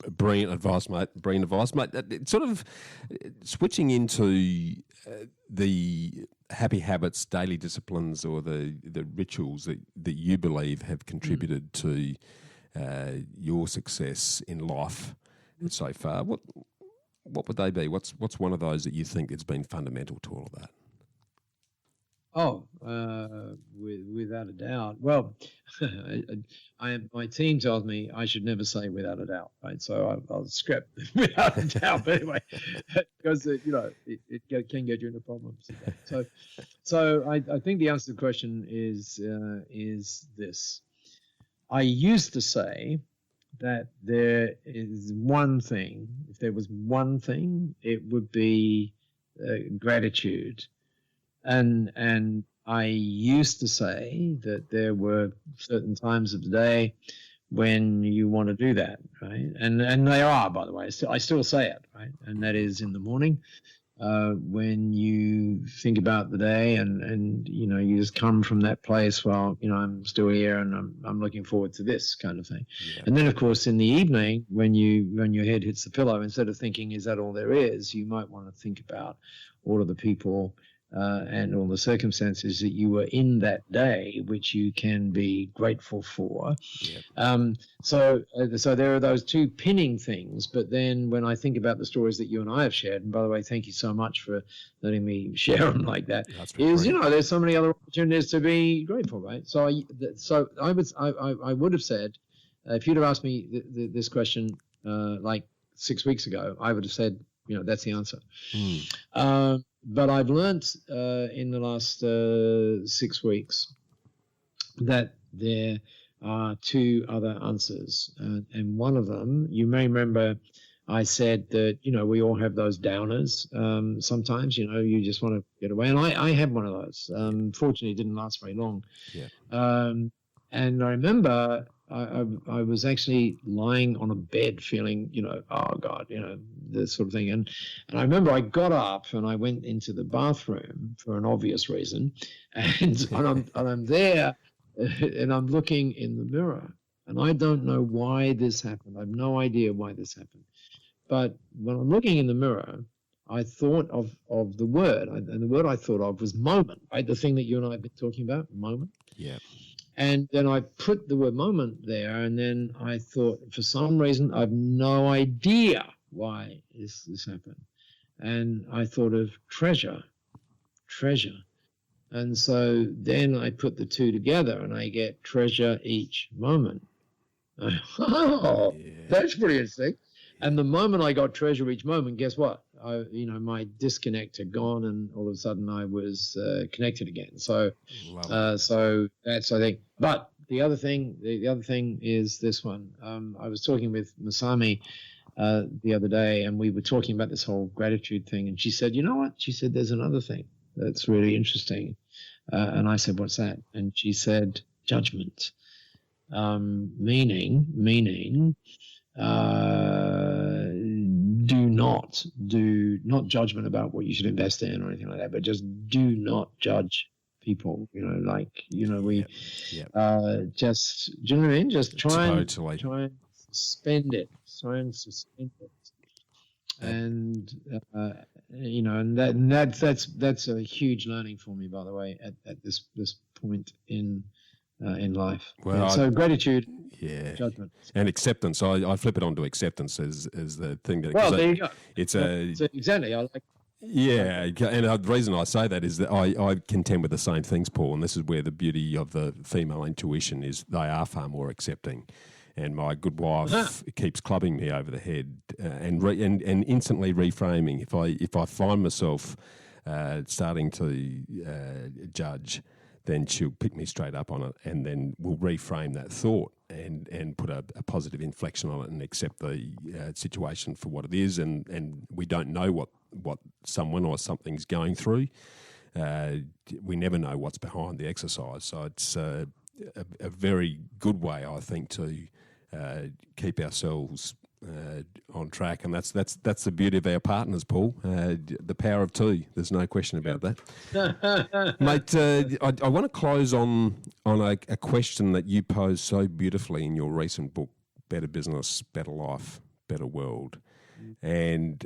Speaker 2: brilliant advice, mate. Brilliant advice, mate. It's sort of switching into the happy habits, daily disciplines, or the rituals that you believe have contributed to your success in life so far. What would they be? What's one of those that you think has been fundamental to all of that?
Speaker 1: Oh, without a doubt. Well, my team tells me I should never say without a doubt, right? So I'll scrap without a doubt. But anyway, because it can get you into problems. So I think the answer to the question is this. I used to say that there is one thing. If there was one thing, it would be gratitude. And I used to say that there were certain times of the day when you want to do that, right? And there are, by the way. I still say it, right? And that is in the morning when you think about the day and you just come from that place. Well, I'm still here and I'm looking forward to this kind of thing. Yeah. And then, of course, in the evening when your head hits the pillow, instead of thinking, is that all there is? You might want to think about all of the people and all the circumstances that you were in that day, which you can be grateful for. Yep. So there are those two pinning things. But then when I think about the stories that you and I have shared, and by the way, thank you so much for letting me share them like that, there's so many other opportunities to be grateful, right? So I would have said, if you'd have asked me this question like 6 weeks ago, I would have said, that's the answer. But I've learned in the last 6 weeks that there are two other answers. And one of them, you may remember I said that, we all have those downers. Sometimes, you just want to get away. And I had one of those. Fortunately, it didn't last very long. Yeah. And I remember I was actually lying on a bed feeling, oh God, this sort of thing. And I remember I got up and I went into the bathroom for an obvious reason. And I'm there and I'm looking in the mirror. And I don't know why this happened. I have no idea why this happened. But when I'm looking in the mirror, I thought of the word. And the word I thought of was moment, right? The thing that you and I have been talking about, moment. Yeah. And then I put the word moment there, and then I thought, for some reason, I have no idea why this happened. And I thought of treasure. And so then I put the two together, and I get treasure each moment. Oh, yeah. That's pretty interesting. And the moment I got treasure each moment, guess what? My disconnect had gone, and all of a sudden I was connected again. So that's, I think. But the other thing is this one. I was talking with Masami the other day, and we were talking about this whole gratitude thing. And she said, you know what? She said, there's another thing that's really interesting. And I said, what's that? And she said, judgment. Meaning. Do not judgment about what you should invest in or anything like that, but just do not judge people. Just, do you know what I mean? Just try and spend it. Try and suspend it. And and that's a huge learning for me, by the way, at this point in life. Well, so gratitude, judgment,
Speaker 2: and acceptance. I flip it onto acceptance as the thing that.
Speaker 1: Well, there you go.
Speaker 2: So
Speaker 1: exactly. I like.
Speaker 2: Yeah, and the reason I say that is that I contend with the same things, Paul, and this is where the beauty of the female intuition is. They are far more accepting. And my good wife keeps clubbing me over the head and instantly reframing. If I find myself starting to judge, then she'll pick me straight up on it, and then we'll reframe that thought and put a positive inflection on it and accept the situation for what it is. And we don't know what someone or something's going through. We never know what's behind the exercise. So it's a very good way, I think, to keep ourselves on track, and that's the beauty of our partners, Paul. The power of two. There's no question about that, mate. I want to close on a question that you posed so beautifully in your recent book, better business, better life, better world. And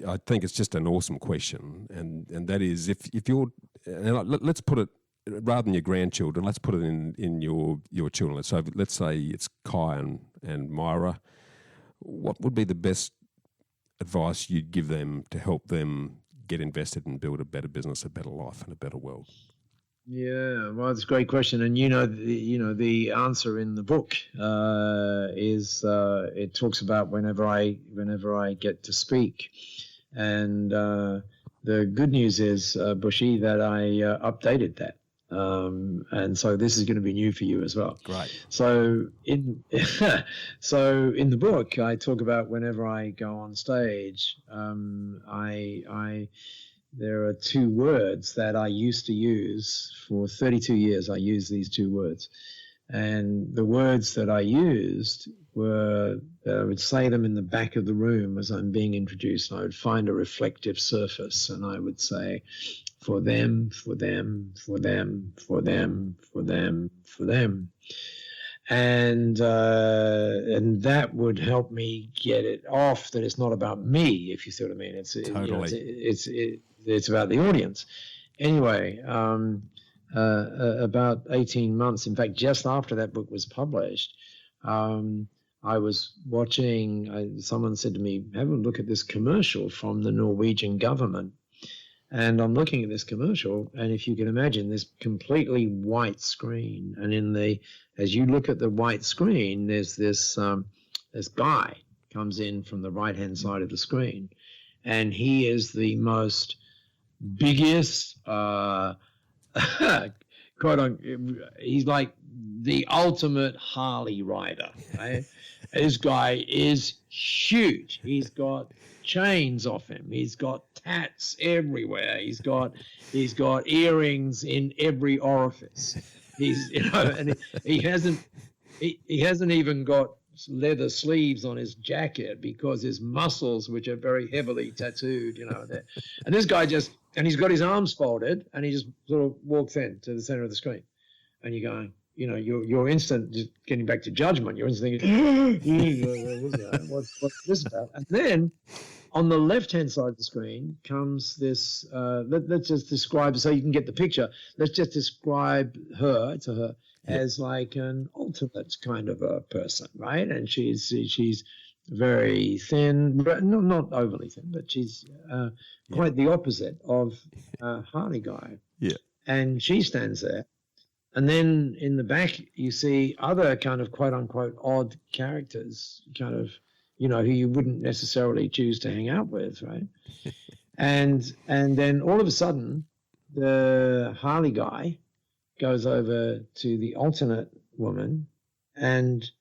Speaker 2: I think it's just an awesome question. And that is, if you're, and let's put it, rather than your grandchildren, let's put it in your children. So let's say it's Kai and Myra. What would be the best advice you'd give them to help them get invested and build a better business, a better life, and a better world?
Speaker 1: Yeah, well, it's a great question, and the answer in the book is it talks about whenever I get to speak, and the good news is, Bushy, that I updated that, and so this is going to be new for you as well.
Speaker 2: Great.
Speaker 1: So in the book, I talk about whenever I go on stage, there are two words that I used to use for 32 years. I used these two words. And the words that I used were, I would say them in the back of the room as I'm being introduced. I would find a reflective surface and I would say, for them, for them, for them, for them, for them, for them. And that would help me get it off that it's not about me, if you see what I mean. It's about the audience. Anyway, about 18 months, in fact, just after that book was published, I was watching, someone said to me, have a look at this commercial from the Norwegian government. And I'm looking at this commercial, and if you can imagine this completely white screen, and as you look at the white screen, there's this guy comes in from the right-hand side of the screen, and he is the most biggest, he's like the ultimate Harley rider, right? This guy is huge. He's got chains off him. He's got tats everywhere. He's got earrings in every orifice. And he hasn't even got leather sleeves on his jacket because his muscles, which are very heavily tattooed, and this guy he's got his arms folded and he just sort of walks in to the center of the screen, and you're going, your instant, just getting back to judgment, you're instant thinking, what's this about? And then on the left-hand side of the screen comes this, let's just describe, so you can get the picture, let's just describe her as like an alternate kind of a person, right? And she's very thin, not overly thin, but she's quite the opposite of Harley guy.
Speaker 2: Yeah.
Speaker 1: And she stands there. And then in the back, you see other kind of quote unquote odd characters, kind of, who you wouldn't necessarily choose to hang out with, right? and then all of a sudden, the Harley guy goes over to the alternate woman, and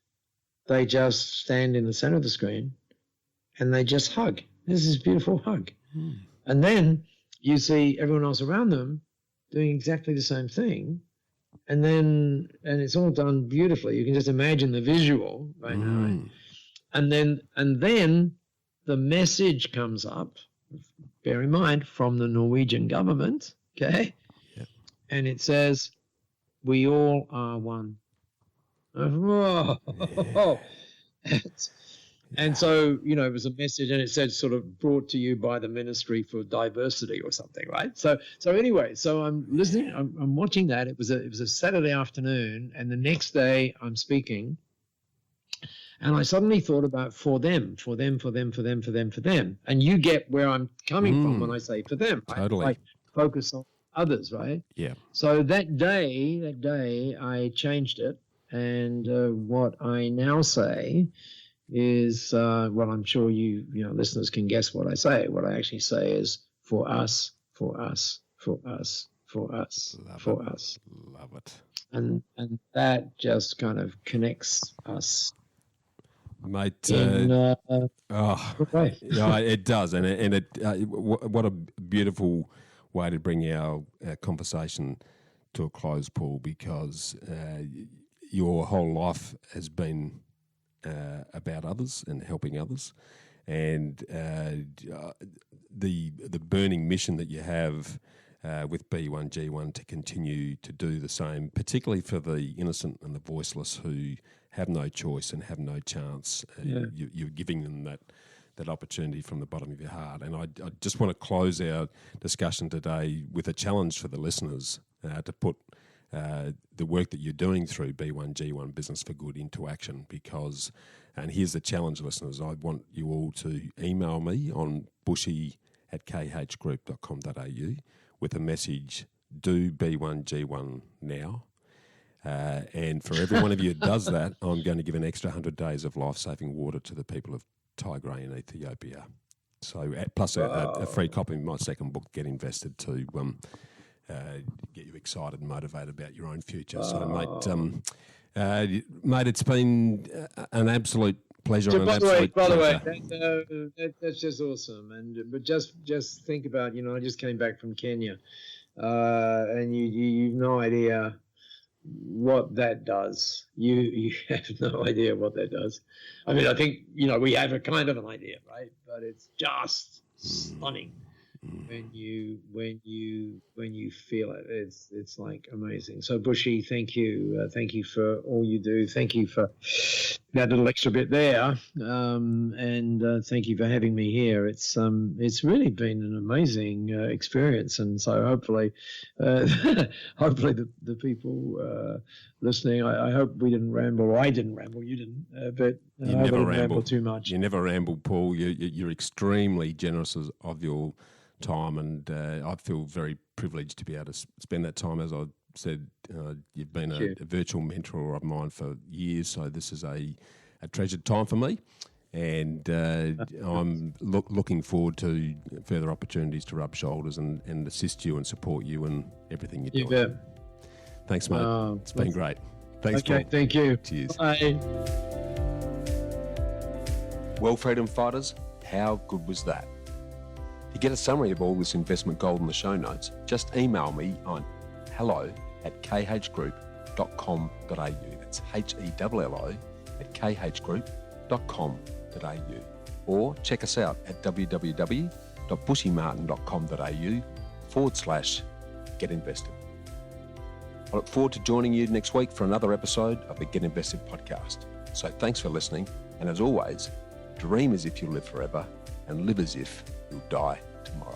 Speaker 1: they just stand in the center of the screen and they just hug. This is a beautiful hug. And then you see everyone else around them doing exactly the same thing. And it's all done beautifully. You can just imagine the visual right now. Right? And then the message comes up, bear in mind, from the Norwegian government, okay? Yep. And it says, we all are one. Oh. And so, it was a message, and it said sort of brought to you by the Ministry for Diversity or something, right? So anyway, so I'm listening, I'm watching that. It was a Saturday afternoon, and the next day I'm speaking, and I suddenly thought about for them. And you get where I'm coming from when I say for them.
Speaker 2: Totally.
Speaker 1: Like focus on others, right?
Speaker 2: Yeah.
Speaker 1: So that day I changed it, and what I now say is, well, I'm sure you listeners can guess what I say. What I actually say is for us, for us, for us, for us, for us.
Speaker 2: Love it.
Speaker 1: And that just kind of connects us.
Speaker 2: Mate,
Speaker 1: it
Speaker 2: does, and it what a beautiful way to bring our conversation to a close, Paul, because your whole life has been about others and helping others, and the burning mission that you have with B1G1 to continue to do the same, particularly for the innocent and the voiceless who have no choice and have no chance. You're giving them that opportunity from the bottom of your heart. And I just want to close our discussion today with a challenge for the listeners to put the work that you're doing through B1G1 Business for Good into action, because, and here's the challenge, listeners, I want you all to email me on bushy@khgroup.com.au with a message, do B1G1 now. And for every one of you that does that, I'm going to give an extra 100 days of life-saving water to the people of Tigray in Ethiopia. So plus a free copy of my second book, Get Invested, to get you excited and motivated about your own future. So, mate, it's been an absolute pleasure.
Speaker 1: By the way, that's just awesome. But just think about, I just came back from Kenya, and you've no idea what that does. You have no idea what that does. I mean, I think, we have a kind of an idea, right? But it's just stunning when you feel it. It's like amazing. So Bushy, thank you for all you do. Thank you for that little extra bit there, and thank you for having me here. It's really been an amazing experience, and so hopefully the people listening, I hope we didn't ramble. I didn't ramble, you didn't, but
Speaker 2: you
Speaker 1: I
Speaker 2: never
Speaker 1: didn't
Speaker 2: ramble
Speaker 1: too much.
Speaker 2: You never ramble, Paul. You're extremely generous of your time, and I feel very privileged to be able to spend that time. As I said, you've been a virtual mentor of mine for years, so this is a treasured time for me, and I'm looking forward to further opportunities to rub shoulders and assist you and support you in everything you're doing.
Speaker 1: Yeah.
Speaker 2: Thanks, mate. It's been great. Thanks,
Speaker 1: okay,
Speaker 2: Paul.
Speaker 1: thank you.
Speaker 2: Cheers.
Speaker 1: Bye.
Speaker 2: Well, freedom fighters, how good was that? To get a summary of all this investment gold in the show notes, just email me on hello@khgroup.com.au. That's HELLO@khgroup.com.au. Or check us out at www.bushymartin.com.au/get invested. I look forward to joining you next week for another episode of the Get Invested podcast. So thanks for listening, and as always, dream as if you live forever and live as if you'll die tomorrow.